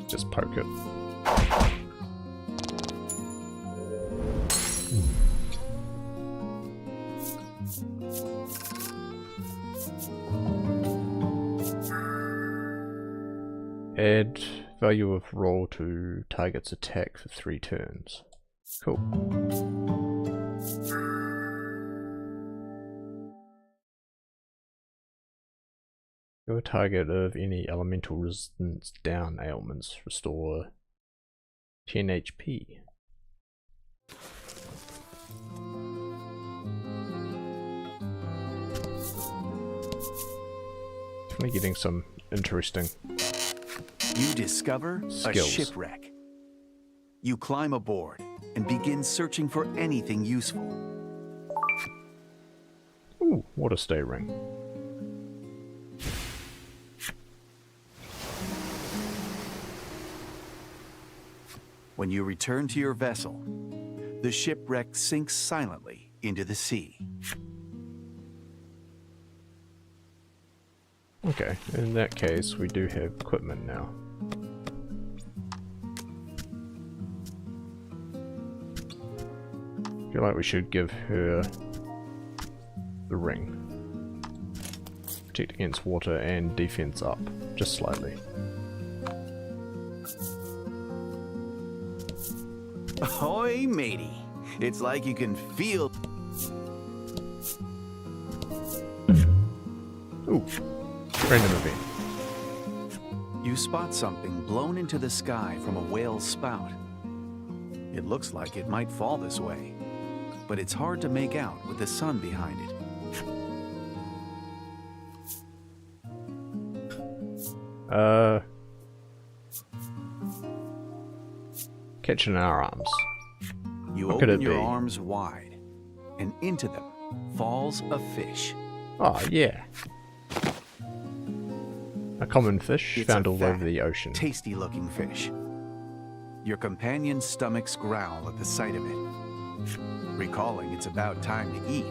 Just poke it. Add value of roll to target's attack for 3 turns. Cool. Your target of any elemental resistance down ailments. Restore 10 HP. Definitely getting some interesting You discover skills. a shipwreck. You climb aboard and begin searching for anything useful. Ooh, what a stay ring. When you return to your vessel, the shipwreck sinks silently into the sea. Okay, in that case, we do have equipment now. I feel like we should give her the ring. Protect against water and defense up, just slightly. Ahoy, matey. It's like you can feel... Ooh, random event. You spot something blown into the sky from a whale's spout. It looks like it might fall this way, but it's hard to make out with the sun behind it. Catching our arms. You What could open it your be? arms wide, and into them falls a fish. Oh, yeah. A common fish It's found a all fat, over the ocean. tasty-looking fish. Your companion's stomachs growl at the sight of it. Recalling it's about time to eat,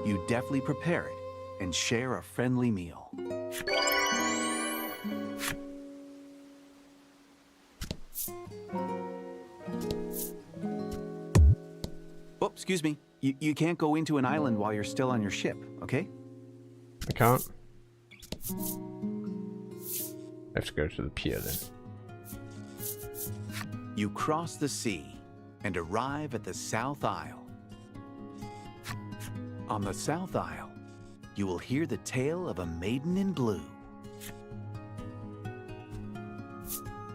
you deftly prepare it and share a friendly meal. Oh, excuse me. You can't go into an island while you're still on your ship, okay? I can't. I have to go to the pier then. You cross the sea and arrive at the South Isle. On the South Isle, you will hear the tale of a maiden in blue.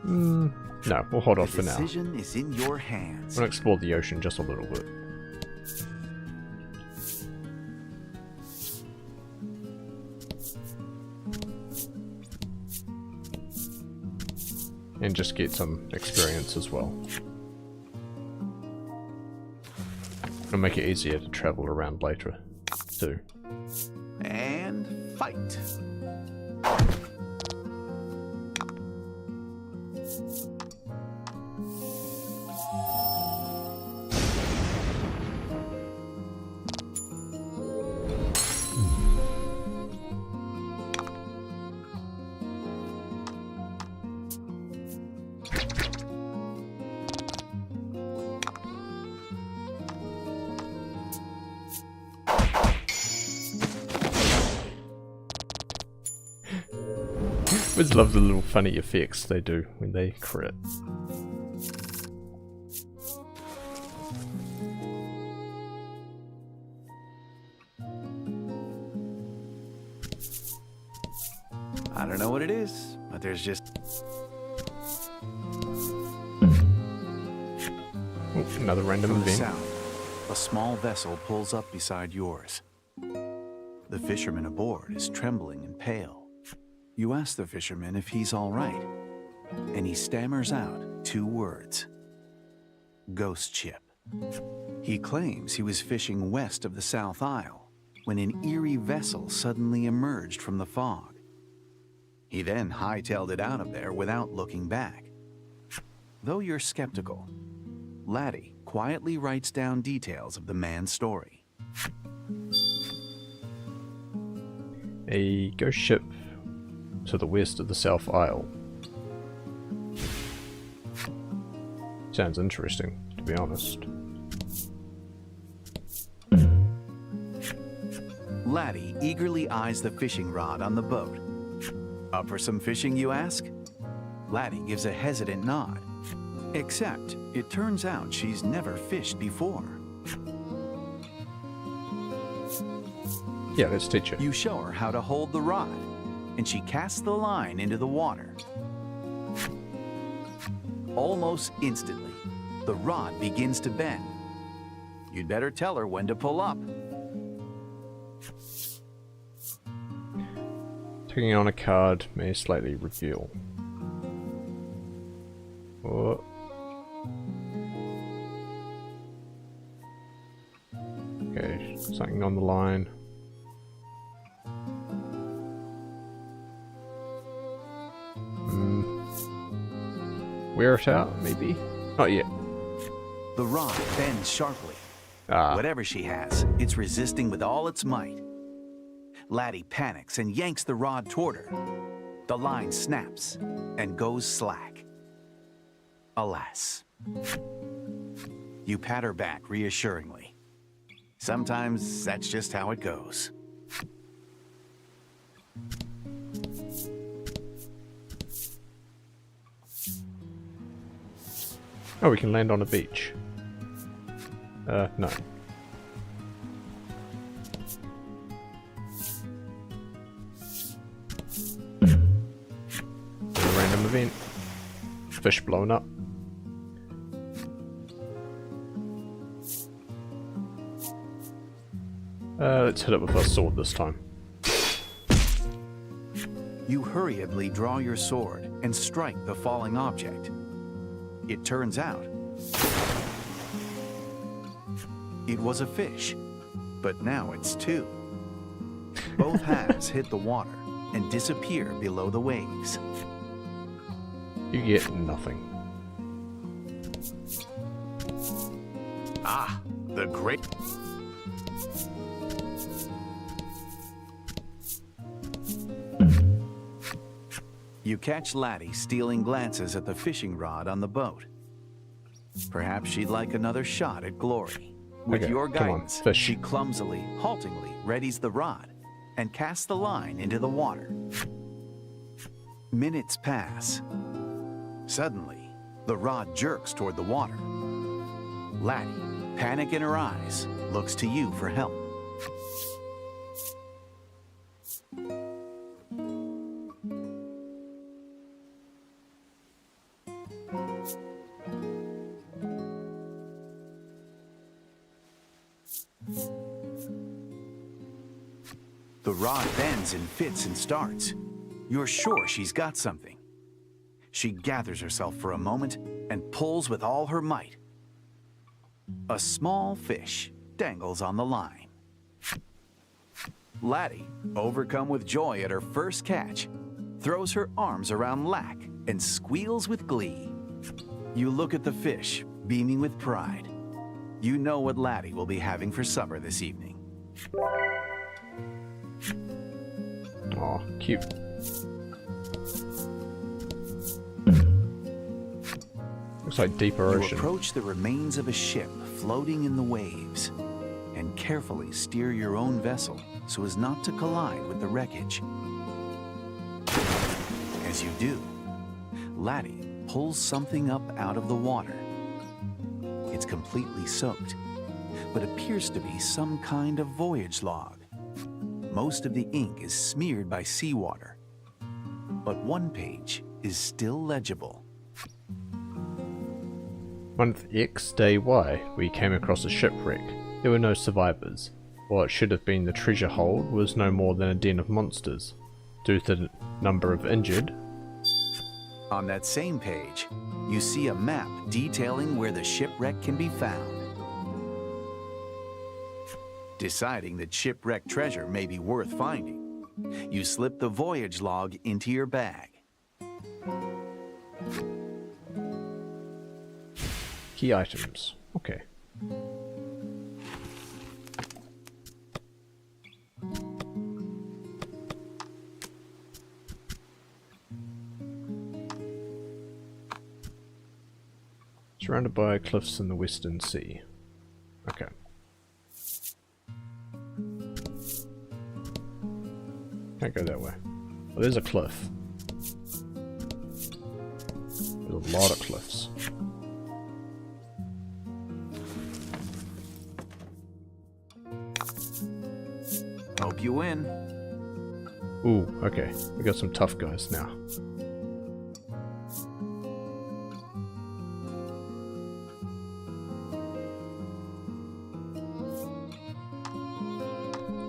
No, we'll hold off The for now. decision is in your hands. We'll explore the ocean just a little bit. And just get some experience as well. It'll make it easier to travel around later, too. And fight. I just love the little funny effects they do when they crit. I don't know what it is, but there's just... Oh, another random From the event. south, a small vessel pulls up beside yours. The fisherman aboard is trembling and pale. You ask the fisherman if he's all right, and he stammers out 2 words. Ghost ship. He claims he was fishing west of the South Isle when an eerie vessel suddenly emerged from the fog. He then hightailed it out of there without looking back. Though you're skeptical, Laddie quietly writes down details of the man's story. A ghost ship to the west of the South Isle. Sounds interesting, to be honest. Laddie eagerly eyes the fishing rod on the boat. Up for some fishing, you ask? Laddie gives a hesitant nod. Except, it turns out she's never fished before. Yeah, let's teach her. You show her how to hold the rod, and she casts the line into the water. Almost instantly, the rod begins to bend. You'd better tell her when to pull up. Taking on a card may slightly reveal. Oh. Okay, something on the line. Wear it out, maybe? Not yet. The rod bends sharply. Ah. Whatever she has, it's resisting with all its might. Laddie panics and yanks the rod toward her. The line snaps and goes slack. Alas. You pat her back reassuringly. Sometimes that's just how it goes. Oh, we can land on a beach. No. A random event. Fish blown up. Let's hit it with our sword this time. You hurriedly draw your sword and strike the falling object. It turns out it was a fish, but now it's 2. Both halves hit the water and disappear below the waves. You get nothing. Ah, the great... You catch Laddie stealing glances at the fishing rod on the boat. Perhaps she'd like another shot at glory. With Okay, your come on, guidance, fish. she clumsily, haltingly readies the rod and casts the line into the water. Minutes pass. Suddenly, the rod jerks toward the water. Laddie, panic in her eyes, looks to you for help. The rod bends and fits and starts. You're sure she's got something. She gathers herself for a moment and pulls with all her might. A small fish dangles on the line. Laddie, overcome with joy at her first catch, throws her arms around Lack and squeals with glee. You look at the fish, beaming with pride. You know what Laddie will be having for supper this evening. Aw, cute. Looks like deeper You ocean. approach the remains of a ship floating in the waves and carefully steer your own vessel so as not to collide with the wreckage. As you do, Laddie pulls something up out of the water. It's completely soaked, but appears to be some kind of voyage log. Most of the ink is smeared by seawater, but one page is still legible. Month X, day Y, we came across a shipwreck. There were no survivors. What should have been the treasure hold was no more than a den of monsters. Due to the number of injured. On that same page, you see a map detailing where the shipwreck can be found. Deciding that shipwreck treasure may be worth finding, you slip the voyage log into your bag. Key items. Okay. Surrounded by cliffs in the Western Sea. Okay. Can't go that way. Oh, there's a cliff. There's a lot of cliffs. Hope you win. Ooh, okay. We got some tough guys now.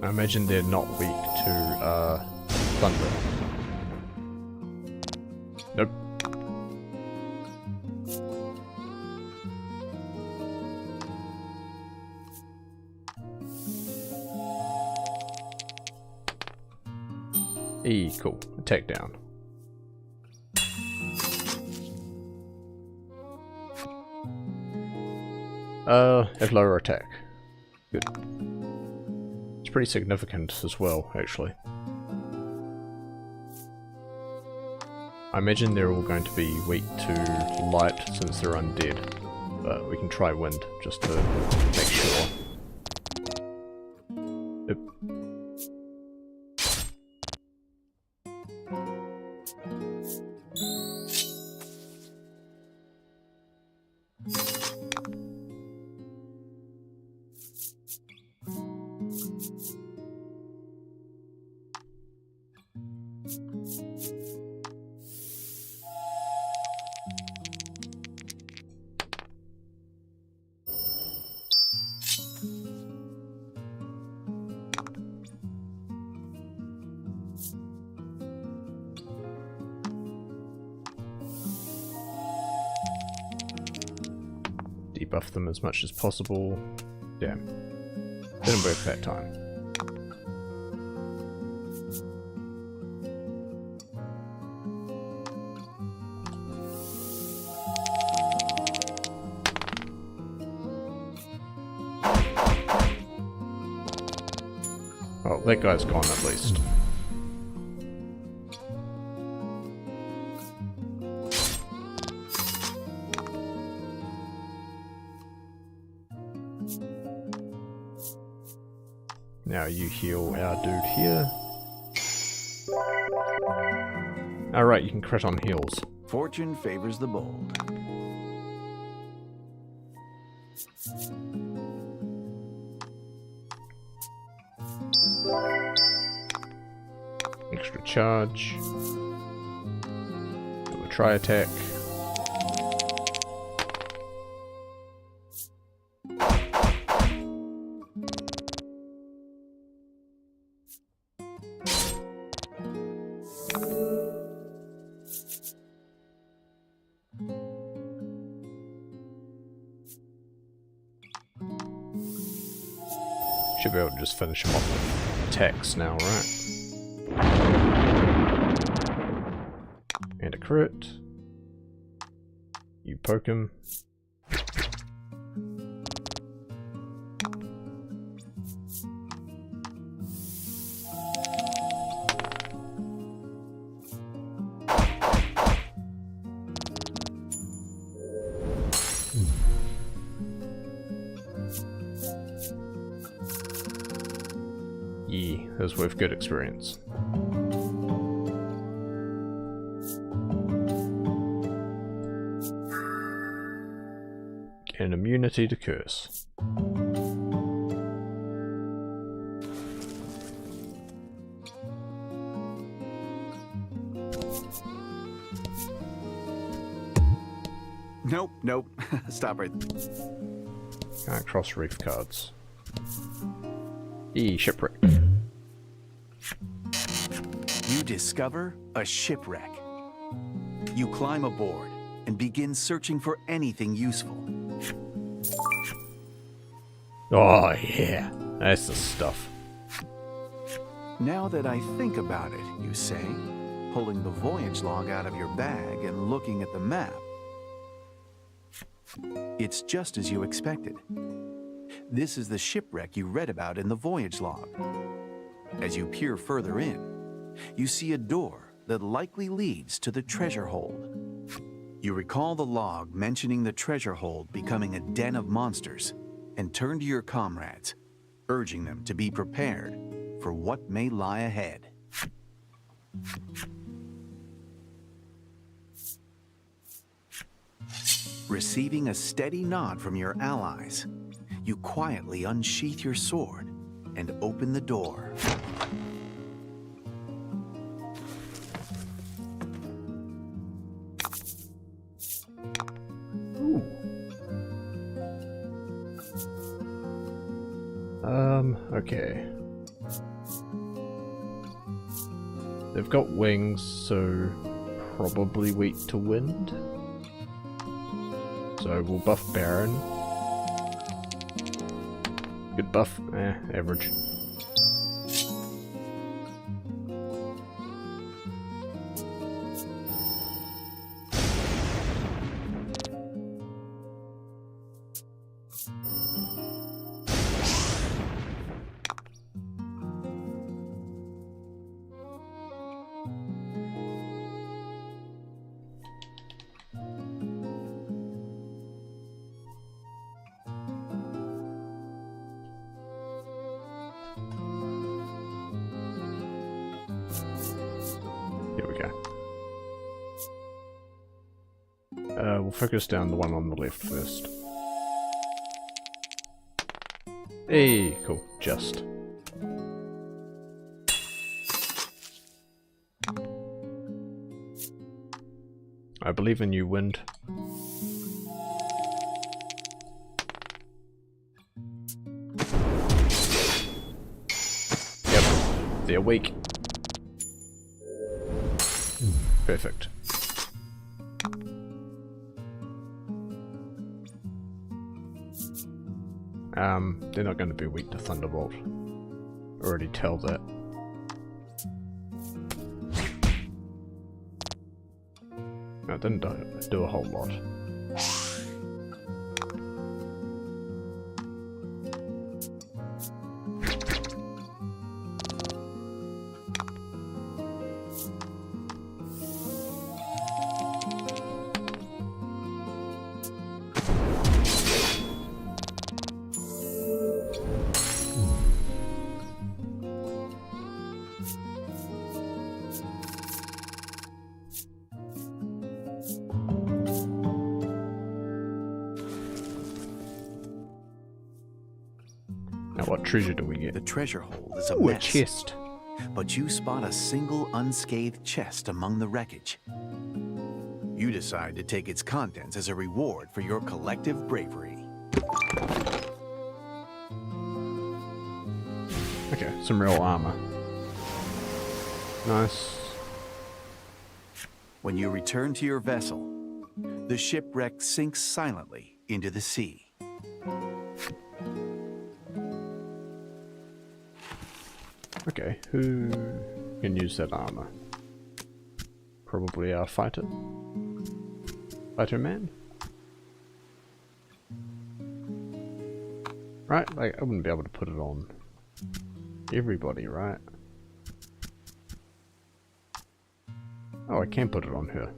I imagine they're not weak to thunder. Nope. E, cool. Attack down. Have lower attack. Good. It's pretty significant as well, actually. I imagine they're all going to be weak to light since they're undead, but we can try wind just to make sure. Yep. Debuff them as much as possible. Damn. Didn't work that time. Oh, that guy's gone at least. Now you heal our dude here. Alright, you can crit on heals. Fortune favors the bold. Extra charge. Do a try attack. Should be able to just finish him off. attacks now, right? And a crit. You poke him. Yeah, that was worth good experience. And immunity to curse. Nope. Stop right. Can't cross reef cards. Shipwreck. You discover a shipwreck. You climb aboard and begin searching for anything useful. Oh yeah, that's the stuff. Now that I think about it, you say, pulling the voyage log out of your bag and looking at the map. It's just as you expected. This is the shipwreck you read about in the voyage log. As you peer further in, you see a door that likely leads to the treasure hold. You recall the log mentioning the treasure hold becoming a den of monsters and turn to your comrades, urging them to be prepared for what may lie ahead. Receiving a steady nod from your allies, you quietly unsheath your sword and open the door. Ooh. Okay. They've got wings, so probably weak to wind. So we'll buff Baron. Good buff, average. Here we go. We'll focus down the one on the left first. Hey, cool. Just. I believe in you, Wind. Yep, they're weak. Perfect. They're not going to be weak to Thunderbolt. Already tell that. No, it didn't do a whole lot. Now what treasure do we get? The treasure hold is a Ooh, mess. a chest. But you spot a single unscathed chest among the wreckage. You decide to take its contents as a reward for your collective bravery. Okay, some real armor. Nice. When you return to your vessel, the shipwreck sinks silently into the sea. Okay, who can use that armor? Probably our fighter? Fighter man? Right, like I wouldn't be able to put it on everybody, right? Oh, I can put it on her.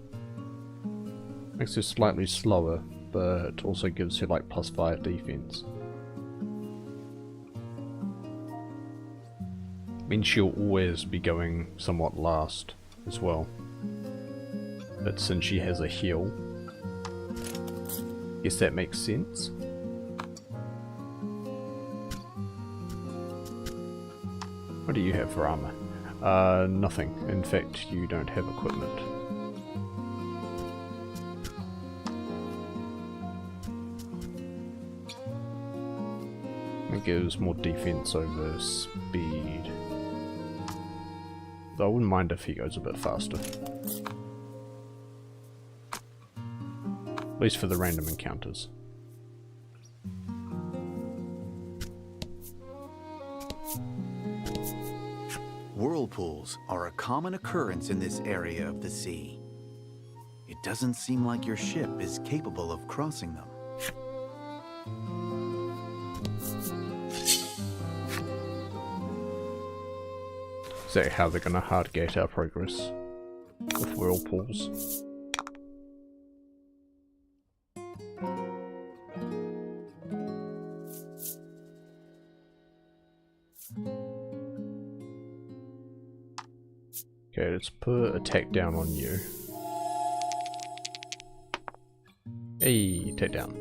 Makes her slightly slower, but also gives her like +5 defense. Means she'll always be going somewhat last as well. But since she has a heal, guess that makes sense. What do you have for armor? Nothing. In fact, you don't have equipment. It gives more defense over speed. Though I wouldn't mind if he goes a bit faster. At least for the random encounters. Whirlpools are a common occurrence in this area of the sea. It doesn't seem like your ship is capable of crossing them. Is that how they're gonna hardgate our progress? With whirlpools? Okay, let's put attack down on you. Hey, attack down.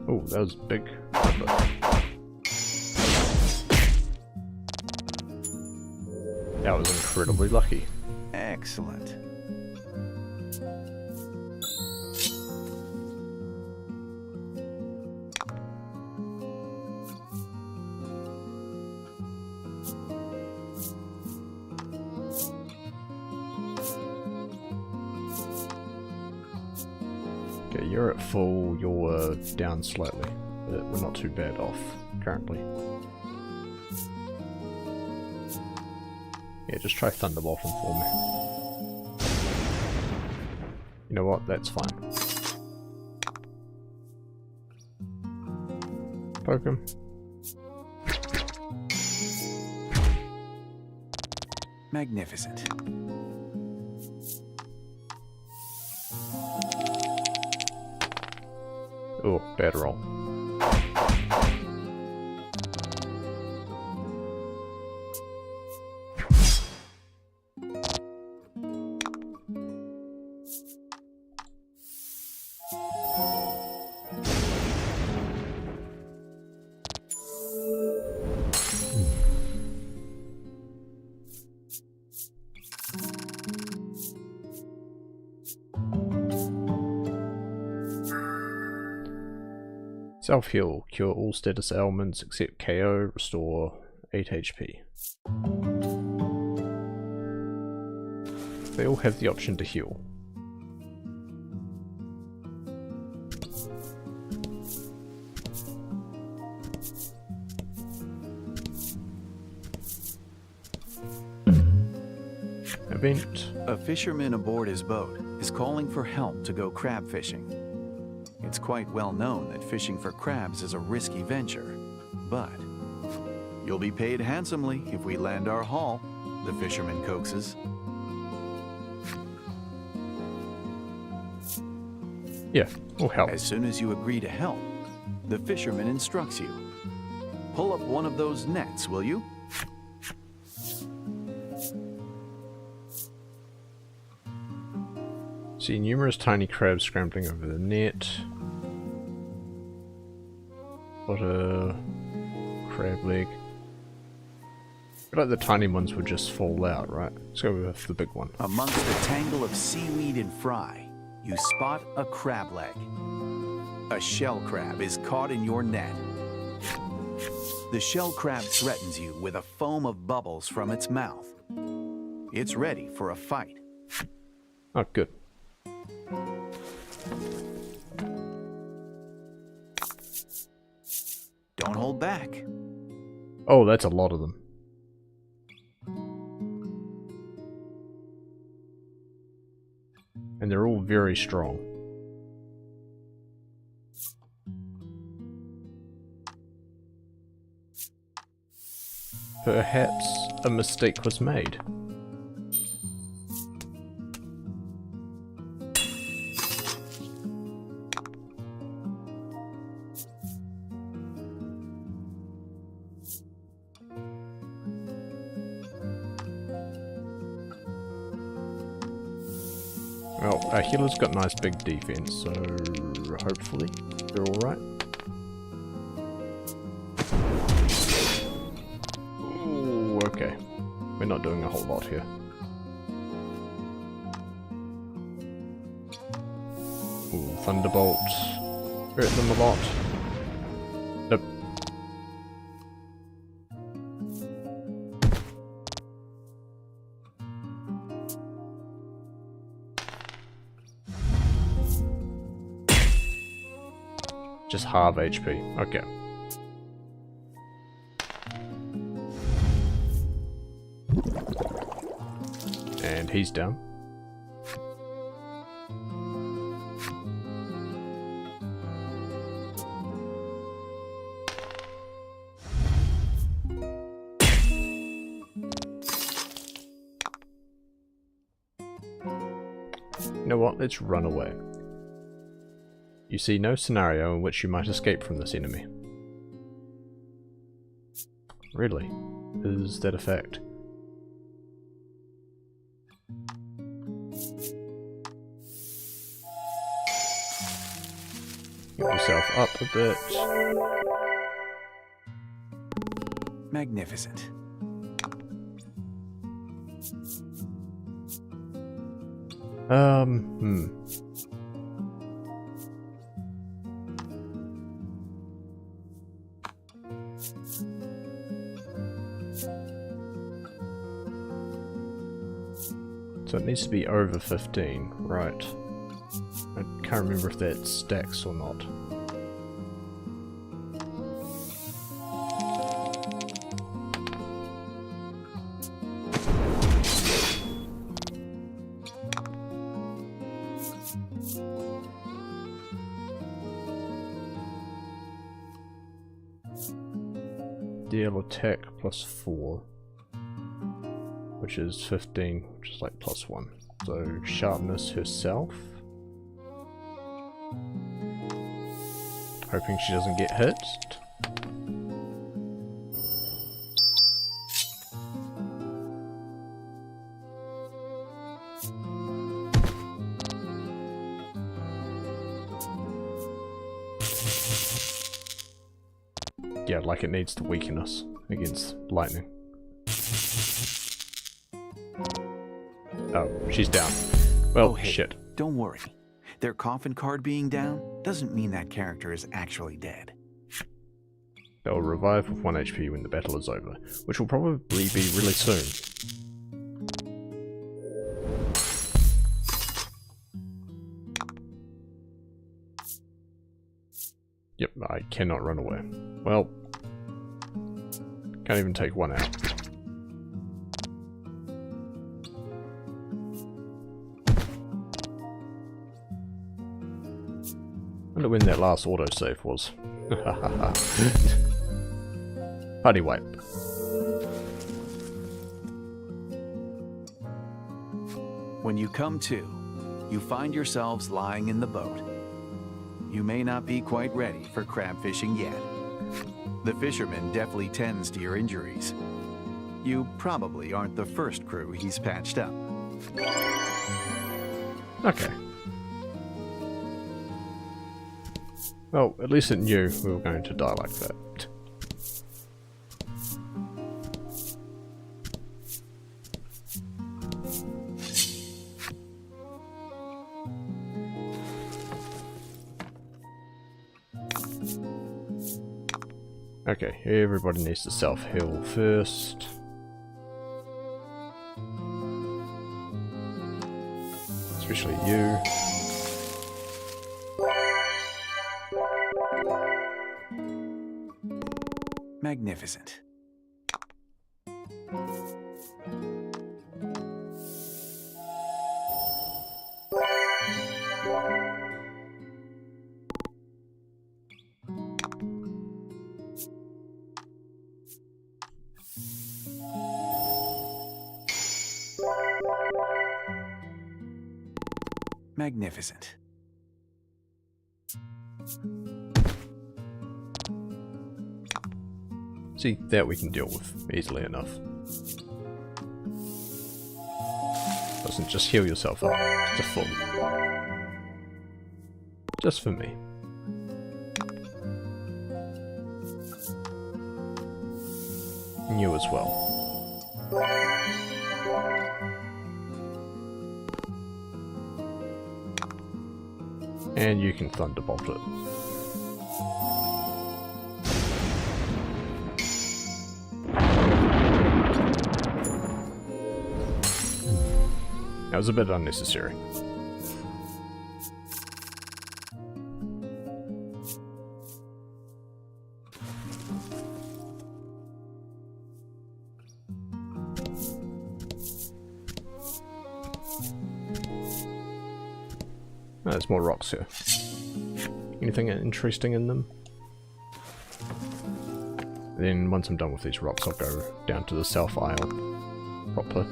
Oh, that was big. That was incredibly lucky. Excellent. Okay, you're at full, you're down slightly, but we're not too bad off currently. Yeah, just try Thunderbolt him for me. You know what, that's fine. Poke him. Magnificent. Oh, bad roll. Self-heal. Cure all status ailments except KO. Restore 8 HP. They all have the option to heal. Event. A fisherman aboard his boat is calling for help to go crab fishing. It's quite well known that fishing for crabs is a risky venture, but you'll be paid handsomely if we land our haul, the fisherman coaxes. Yeah, we'll help. As soon as you agree to help, the fisherman instructs you. Pull up one of those nets, will you? See numerous tiny crabs scrambling over the net. Got a crab leg. I feel like the tiny ones would just fall out, right? Let's go with the big one. Amongst the tangle of seaweed and fry, you spot a crab leg. A shell crab is caught in your net. The shell crab threatens you with a foam of bubbles from its mouth. It's ready for a fight. Oh, good. Don't hold back. Oh, that's a lot of them. And they're all very strong. Perhaps a mistake was made. Well, our healer's got nice big defense, so hopefully they're alright. Ooh, okay. We're not doing a whole lot here. Ooh, Thunderbolt. Hurt them a lot. Nope. Just half HP. Okay. And he's down. You know what? Let's run away. You see no scenario in which you might escape from this enemy. Really? Is that a fact? Get yourself up a bit. Magnificent. So it needs to be over 15, right? I can't remember if that stacks or not. Deal attack plus 4. Which is 15, which is like plus 1. So sharpness herself. Hoping she doesn't get hit. Yeah, like it needs to weaken us against lightning. Oh, she's down. Well, Oh, hey, shit. Don't worry. Their coffin card being down doesn't mean that character is actually dead. They'll revive with 1 HP when the battle is over, which will probably be really soon. Yep, I cannot run away. Well, can't even take one out. Wonder when that last autosave was. Party wipe. When you come to, you find yourselves lying in the boat. You may not be quite ready for crab fishing yet. The fisherman deftly tends to your injuries. You probably aren't the first crew he's patched up. Okay. Well, at least it knew we were going to die like that. Okay, everybody needs to self-heal first. Especially you. Magnificent. Magnificent. See, that we can deal with easily enough. Doesn't just heal yourself up to full. Just for me. And you as well. And you can thunderbolt it. That was a bit unnecessary. Oh, there's more rocks here. Anything interesting in them? Then once I'm done with these rocks, I'll go down to the South Isle proper.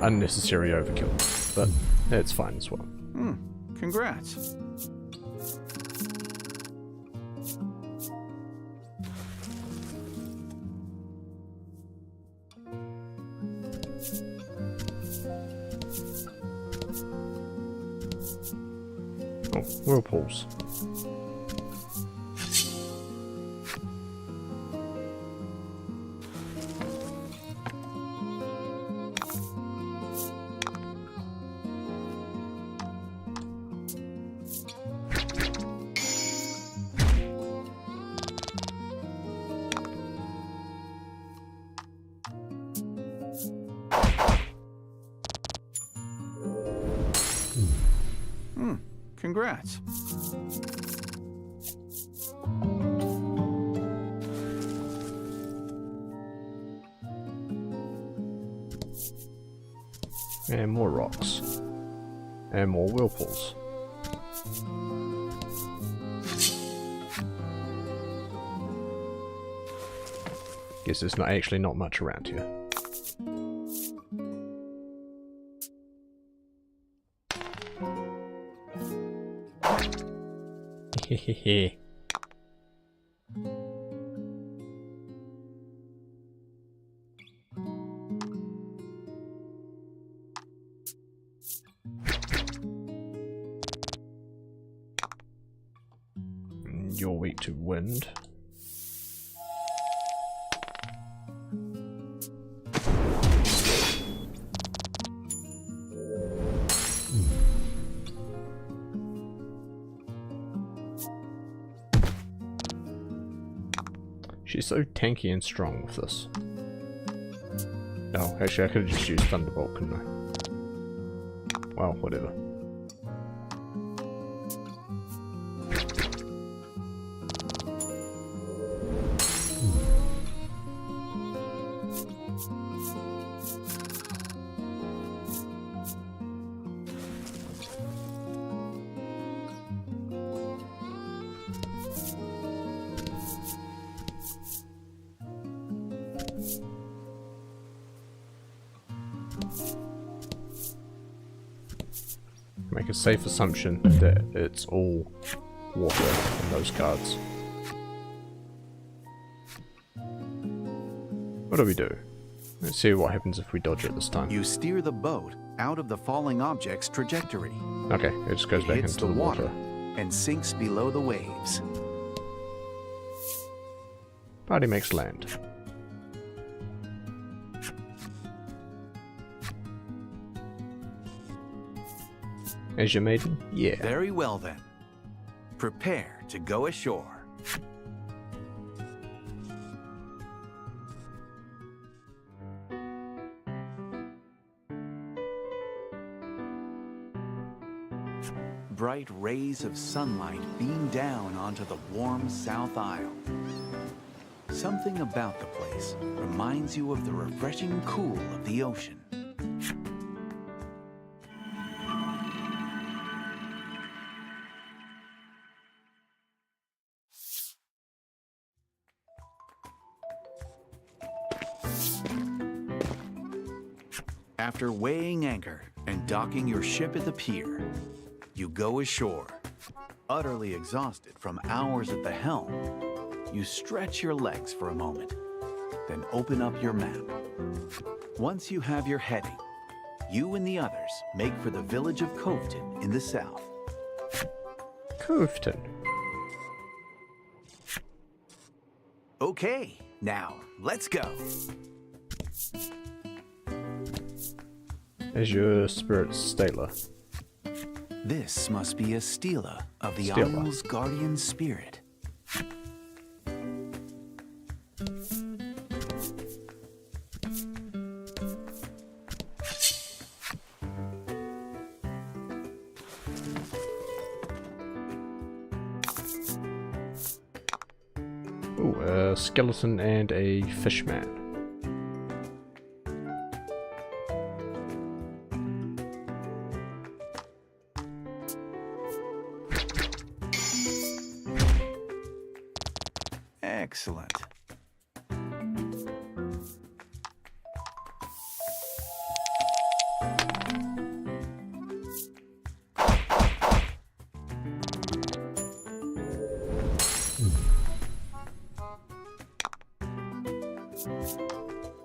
Unnecessary overkill, but it's fine as well. Congrats. Oh, whirlpools. Congrats. And more rocks. And more whirlpools. Guess there's actually not much around here. Hehehe. You're weak to wind. She's so tanky and strong with this. No, actually I could have just used Thunderbolt, couldn't I? Well, whatever. Make a safe assumption that it's all water in those cards. What do we do? Let's see what happens if we dodge it this time. You steer the boat out of the falling object's trajectory. Okay, it just goes back Hits into the water. and sinks below the waves. Party makes land. As your maiden? Yeah. Very well then. Prepare to go ashore. Bright rays of sunlight beam down onto the warm South Isle. Something about the place reminds you of the refreshing cool of the ocean. After weighing anchor and docking your ship at the pier, you go ashore. Utterly exhausted from hours at the helm, you stretch your legs for a moment, then open up your map. Once you have your heading, you and the others make for the village of Coveton in the south. Coveton. Okay, now let's go. Azure Spirit Stela. This must be a stela of the Stela. Isle's guardian spirit. Ooh, a skeleton and a fishman. Excellent.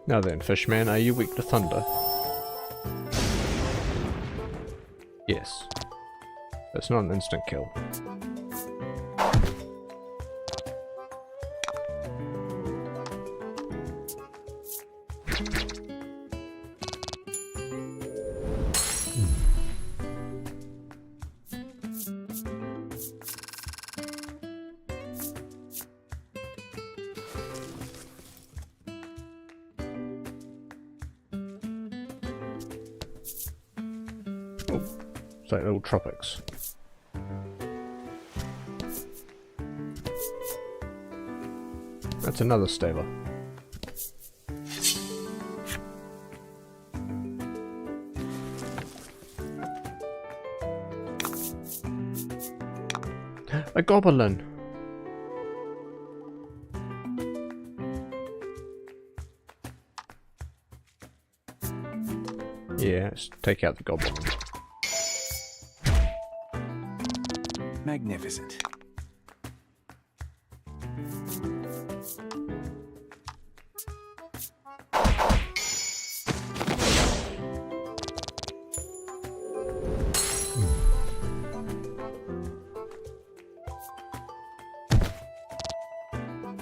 Now then, fishman, are you weak to thunder? Yes. That's not an instant kill. It's like little tropics. That's another stela. A goblin! Yeah, let's take out the goblin. Magnificent.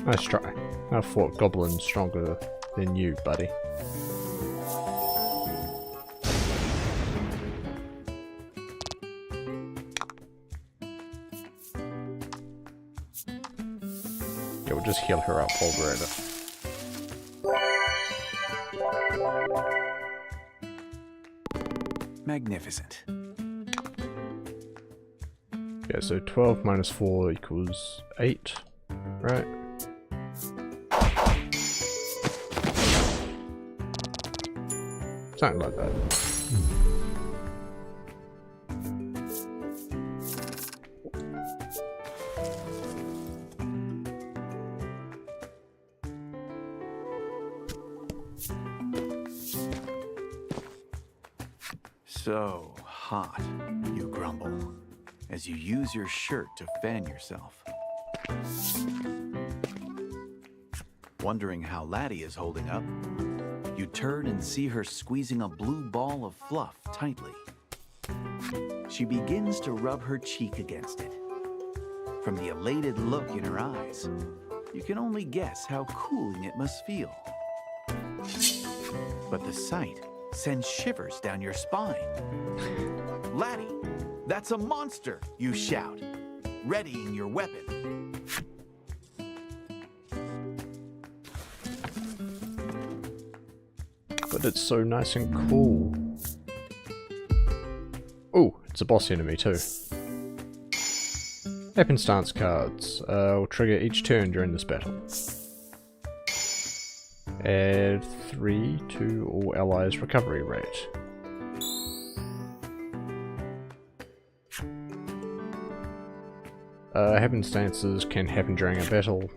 Nice try. I thought goblin's stronger than you, buddy. Yeah, we'll just heal her up while we're at it. Magnificent. Yeah, so 12 minus 4 equals 8, right? Something like that. So hot, you grumble, as you use your shirt to fan yourself. Wondering how Laddie is holding up, you turn and see her squeezing a blue ball of fluff tightly. She begins to rub her cheek against it. From the elated look in her eyes, you can only guess how cooling it must feel. But the sight sends shivers down your spine. Laddie, that's a monster, you shout, readying your weapon. But it's so nice and cool. Oh, it's a boss enemy too. Happenstance cards will trigger each turn during this battle. Add 3 to all allies' recovery rate. Happenstances can happen during a battle.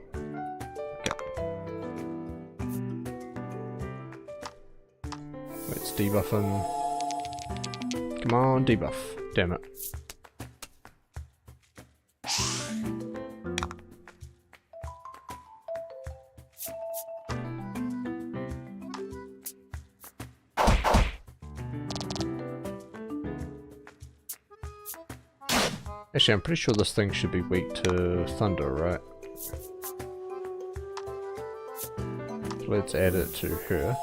Let's debuff him. Come on, debuff. Damn it. Actually, I'm pretty sure this thing should be weak to thunder, right? So let's add it to her.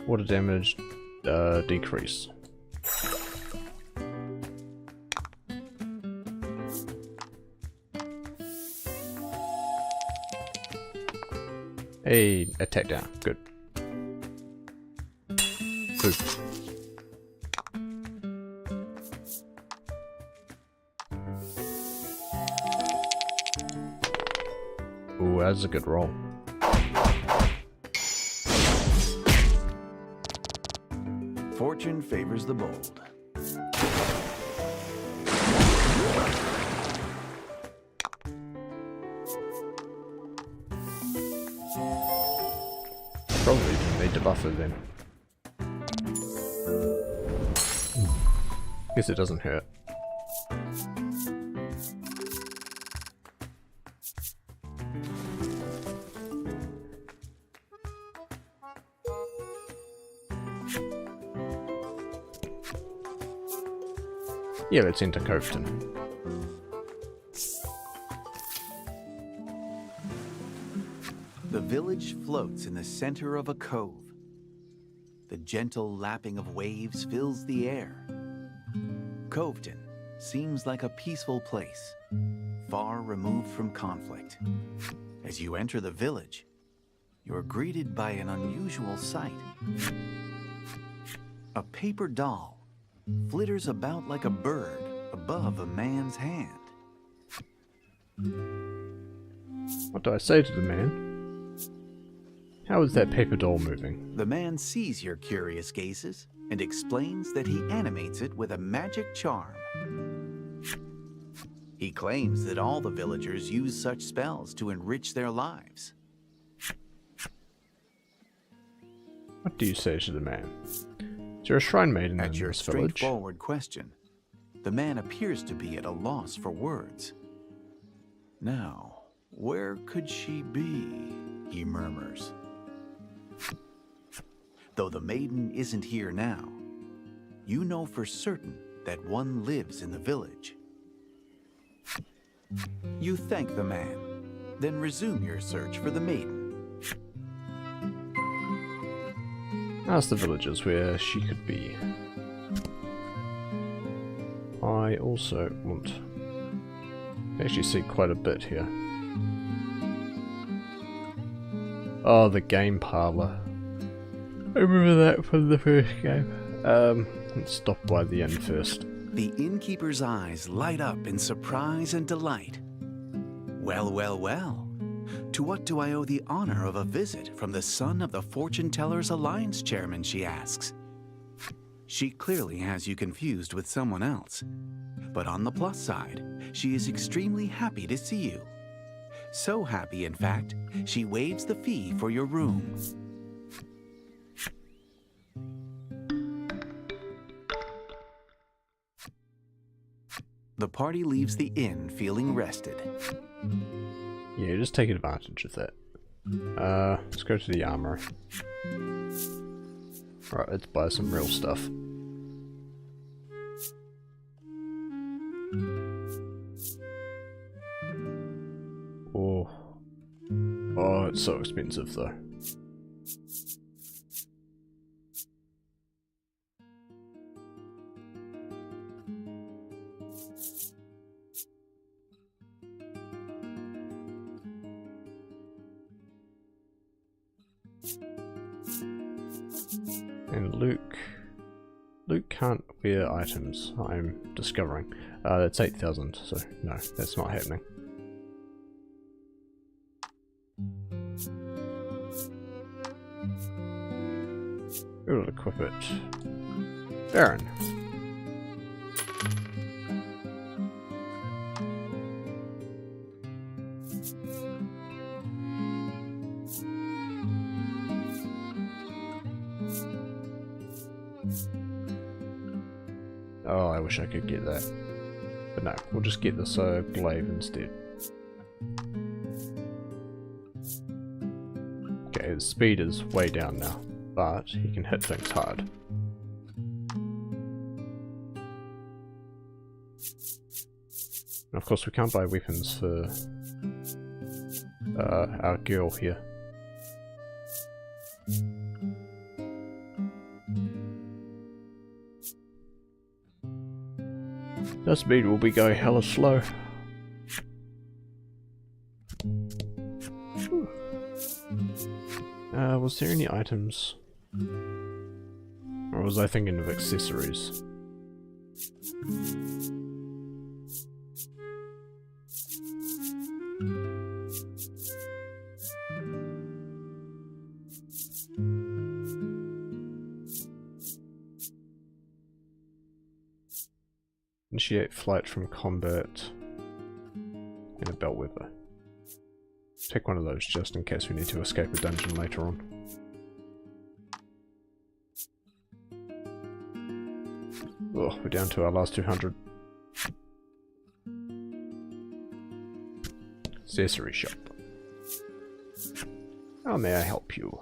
Water damage decrease. Hey, attack down. Good. Good. Ooh, that's a good roll. Fortune favors the bold. Probably didn't need to buff it then. Guess it doesn't hurt. Yeah, let's enter Coveton. The village floats in the center of a cove. The gentle lapping of waves fills the air. Coveton seems like a peaceful place, far removed from conflict. As you enter the village, you're greeted by an unusual sight. A paper doll flitters about like a bird above a man's hand. What do I say to the man? How is that paper doll moving? The man sees your curious gazes and explains that he animates it with a magic charm. He claims that all the villagers use such spells to enrich their lives. What do you say to the man? Is there a shrine maiden in At your this village? straightforward question, the man appears to be at a loss for words. Now, where could she be? He murmurs. Though the maiden isn't here now, you know for certain that one lives in the village. You thank the man, then resume your search for the maiden. Ask the villagers where she could be. I also want to actually see quite a bit here. Oh, the game parlor. I remember that from the first game. Let's stop by the end first. The innkeeper's eyes light up in surprise and delight. Well, well, well. To what do I owe the honor of a visit from the son of the Fortune Tellers Alliance chairman, she asks. She clearly has you confused with someone else. But on the plus side, she is extremely happy to see you. So happy, in fact, she waives the fee for your room. the party leaves the inn feeling rested. Yeah, just take advantage of that. Let's go to the armory. Right, let's buy some real stuff. Oh. Oh, it's so expensive though. And Luke can't wear items, I'm discovering. That's 8,000, so no, that's not happening. We'll equip it. Baron. Oh, I wish I could get that. But no, we'll just get this glaive instead. Okay, his speed is way down now, but he can hit things hard. And of course we can't buy weapons for our girl here. This speed will be going hella slow. Was there any items? Or was I thinking of accessories? Initiate flight from combat and a bellwether. Take one of those just in case we need to escape a dungeon later on. Oh, we're down to our last 200. Accessory shop. How may I help you?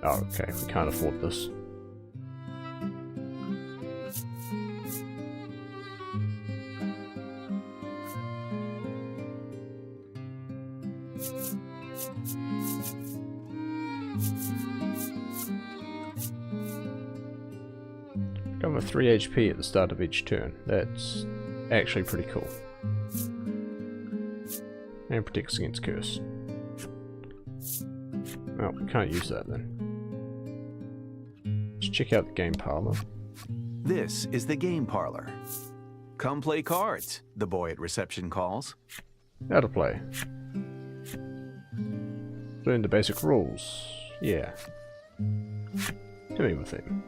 Oh, okay, we can't afford this. Come with 3 HP at the start of each turn. That's actually pretty cool. And protects against curse. Well, we can't use that then. Let's check out the game parlor. This is the game parlor. Come play cards, the boy at reception calls. How to play. Learn the basic rules. Yeah. To me with him.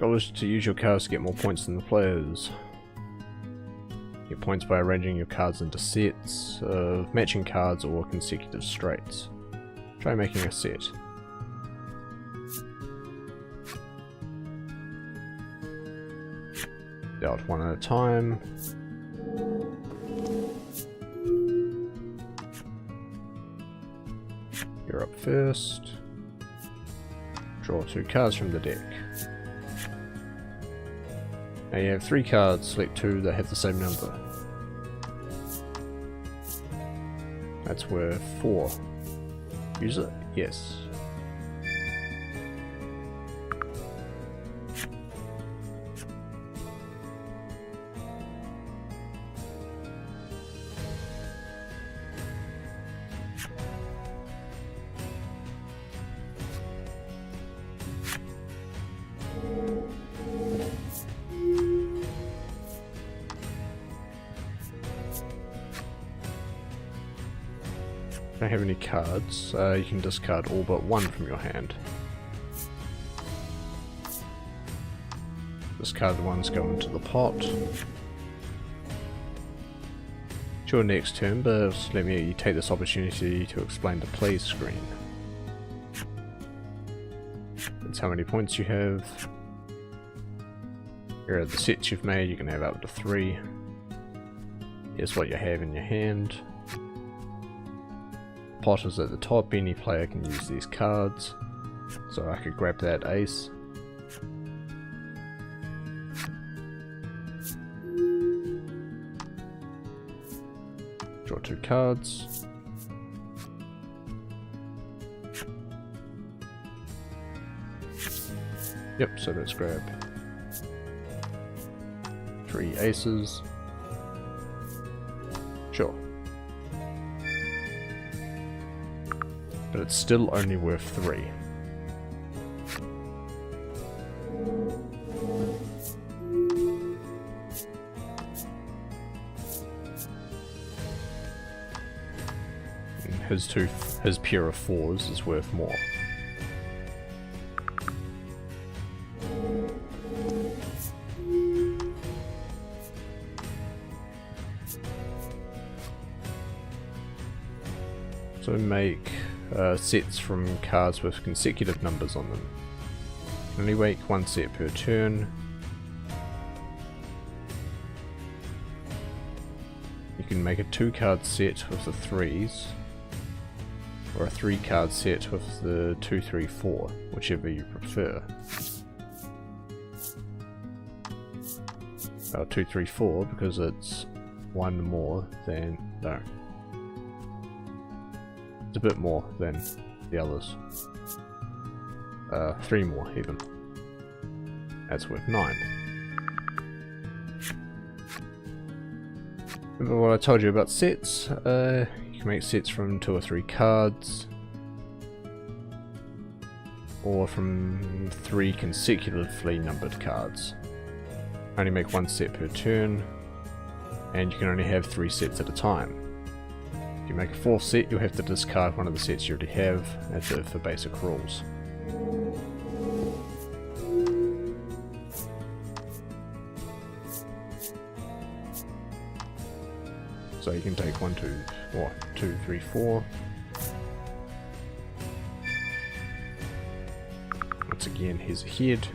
Goal is to use your cards to get more points than the players. Get points by arranging your cards into sets of matching cards or consecutive straights. Try making a set. Dealt one at a time. You're up first. Draw 2 cards from the deck. Now you have 3 cards, select 2 that have the same number. That's worth 4. Use it? Yes. Don't have any cards, you can discard all but 1 from your hand. Discarded ones go into the pot. It's your next turn, but let me take this opportunity to explain the play screen. That's how many points you have. Here are the sets you've made, you can have up to 3. Here's what you have in your hand. Pot is at the top, any player can use these cards. So I could grab that ace. Draw 2 cards. Yep, so let's grab 3 aces. Sure. But it's still only worth 3. And his pair of 4s is worth more. So make sets from cards with consecutive numbers on them. Only make 1 set per turn. You can make a 2-card set with the 3s, or a 3-card set with the 2, 3, 4, whichever you prefer. 2, 3, 4 because it's 1 more than... no. It's a bit more than the others. 3 more even. That's worth 9. Remember what I told you about sets? You can make sets from 2 or 3 cards, or from 3 consecutively numbered cards. Only make 1 set per turn, and you can only have 3 sets at a time. If you make a 4th set, you'll have to discard one of the sets you already have, as if for basic rules. So you can take 1, 2, 3, 4. Once again, here's a head.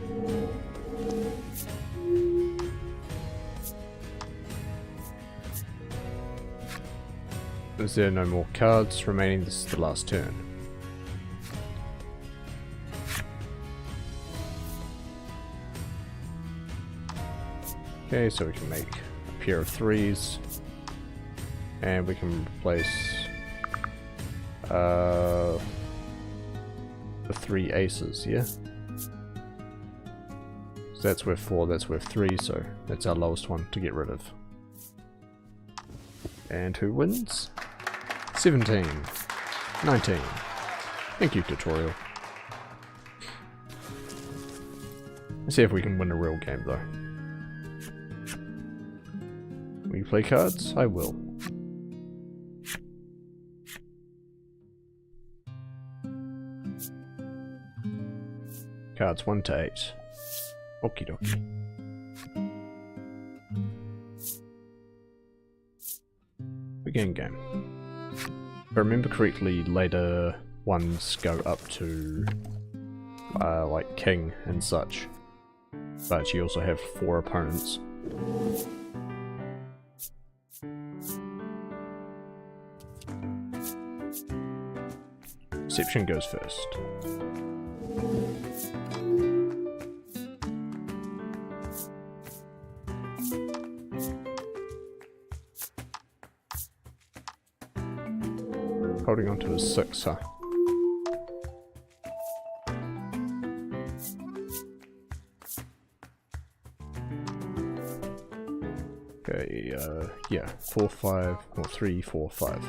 Is there no more cards remaining? This is the last turn. Okay, so we can make a pair of 3s, and we can replace the 3 aces, yeah? So that's worth 4, that's worth 3, so that's our lowest one to get rid of. And who wins? 17. 19. Thank you, tutorial. Let's see if we can win a real game, though. Will you play cards? I will. Cards 1 to 8. Okie dokie. Begin game. If I remember correctly, later ones go up to like king and such, but you also have 4 opponents. Reception goes first. Holding on to his 6, huh? Okay, yeah, 4, 5, or 3, 4, 5.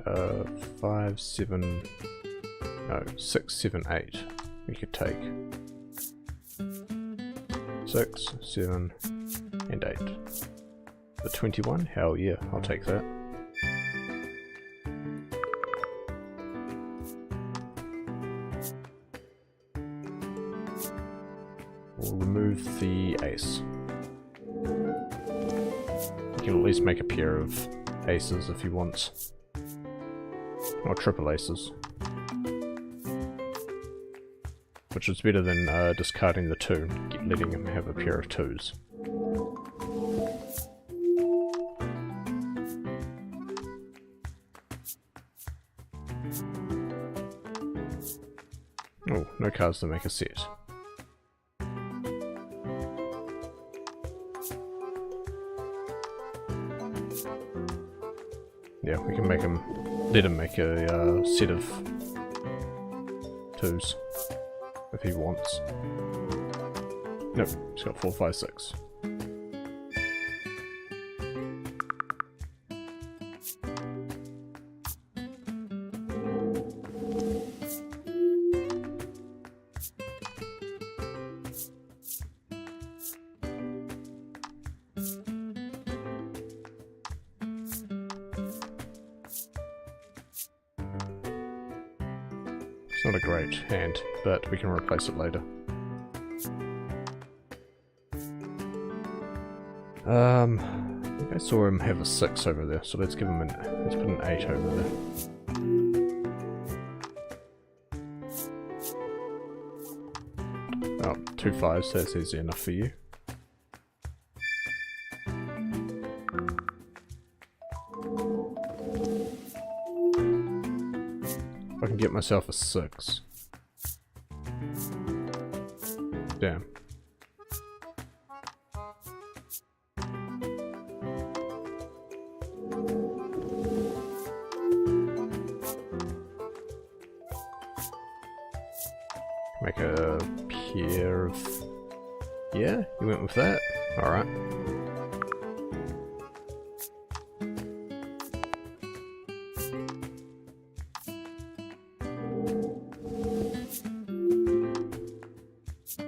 Uh, 5, 7, No, 6, 7, 8. We could take 6, 7, and 8. The 21? Hell yeah, I'll take that. We'll remove the ace. You can at least make a pair of aces if you want. Or triple aces. Which is better than discarding the 2, letting him have a pair of 2s. Oh, no cards to make a set. Yeah, we can make him, let him make a set of 2s if he wants. Nope, he's got 4, 5, 6. It's not a great hand, but we can replace it later. I think I saw him have a 6 over there, so let's give him let's put an 8 over there. Oh, 2 5s, that's easy enough for you. I can get myself a 6. Damn. Make a pair of... Yeah, you went with that? Alright.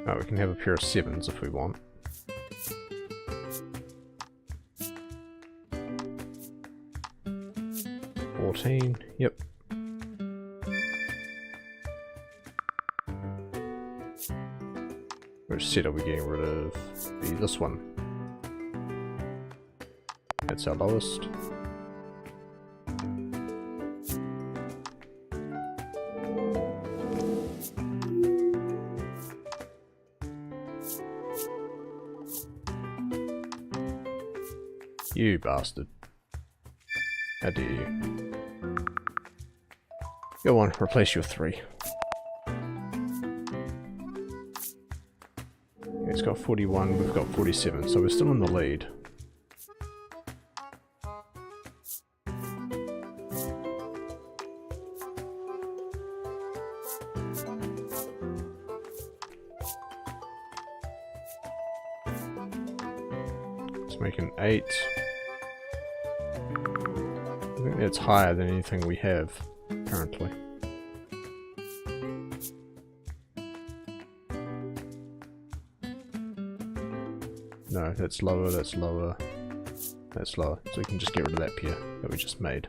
Oh, we can have a pair of 7s if we want. $14, yep. Which set are we getting rid of? This one. That's our lowest. You bastard. How dare you. Go on, replace your 3. It's got 41, we've got 47, so we're still in the lead. Let's make an 8. I think that's higher than anything we have currently. No, that's lower, that's lower, that's lower. So we can just get rid of that pair that we just made.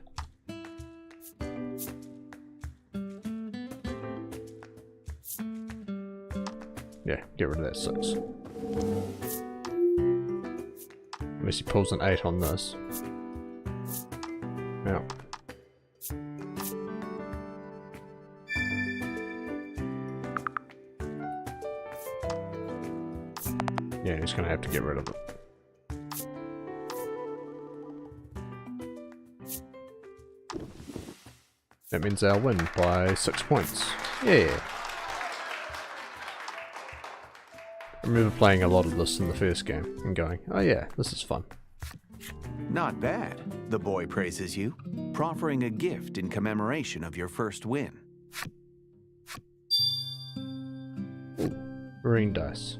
Yeah, get rid of that 6. Unless he pulls an 8 on this. Now. Yeah, he's gonna have to get rid of it. That means I'll win by 6 points. Yeah. I remember playing a lot of this in the first game and going, oh yeah, this is fun. Not bad, the boy praises you, proffering a gift in commemoration of your first win. Marine dice.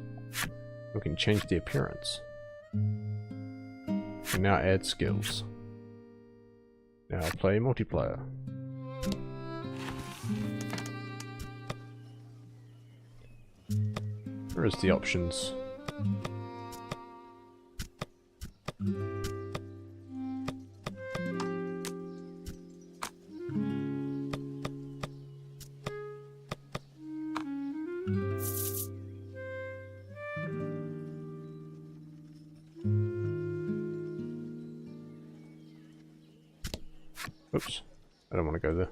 We can change the appearance. And now add skills. Now play multiplayer. Where is the options? Oops, I don't want to go there.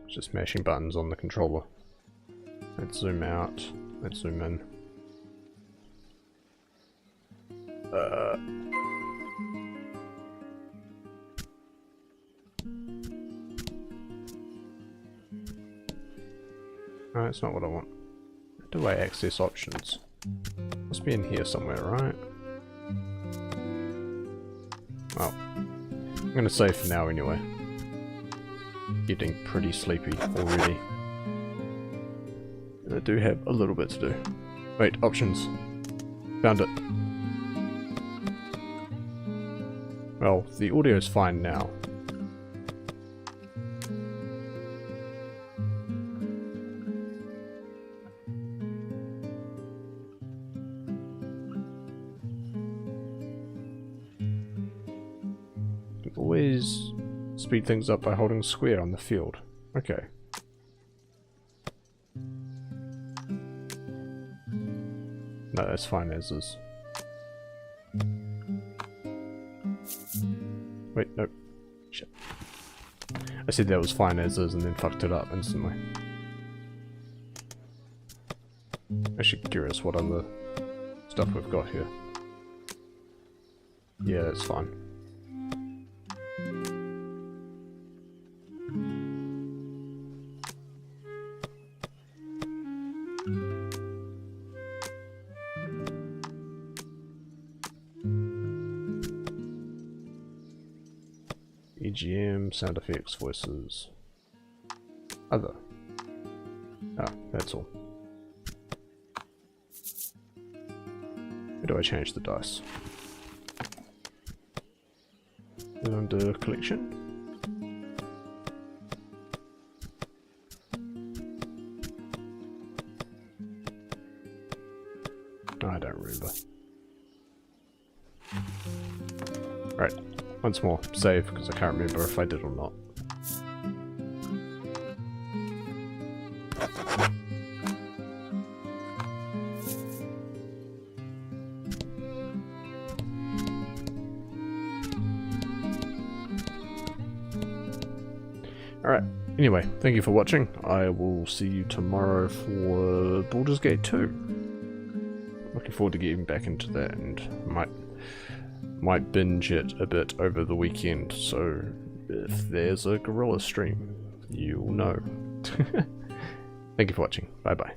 Just mashing buttons on the controller. Let's zoom out. Let's zoom in. No, that's not what I want. How do I access options? Must be in here somewhere, right? Well, I'm gonna save for now anyway. Getting pretty sleepy already. And I do have a little bit to do. Wait, options. Found it. Well, the audio's fine now. You can always speed things up by holding square on the field. Okay. No, that's fine as is. Wait, no. Shit. I said that was fine as is and then fucked it up instantly. Actually curious what other stuff we've got here. Yeah, that's fine. EGM, sound effects, voices, other. Ah, that's all. Where do I change the dice? Is it under collection? I don't remember. Right. Once more, save, because I can't remember if I did or not. Alright, anyway, thank you for watching. I will see you tomorrow for Baldur's Gate 2. Looking forward to getting back into that, and might binge it a bit over the weekend, so if there's a gorilla stream, you'll know. Thank you for watching. Bye bye.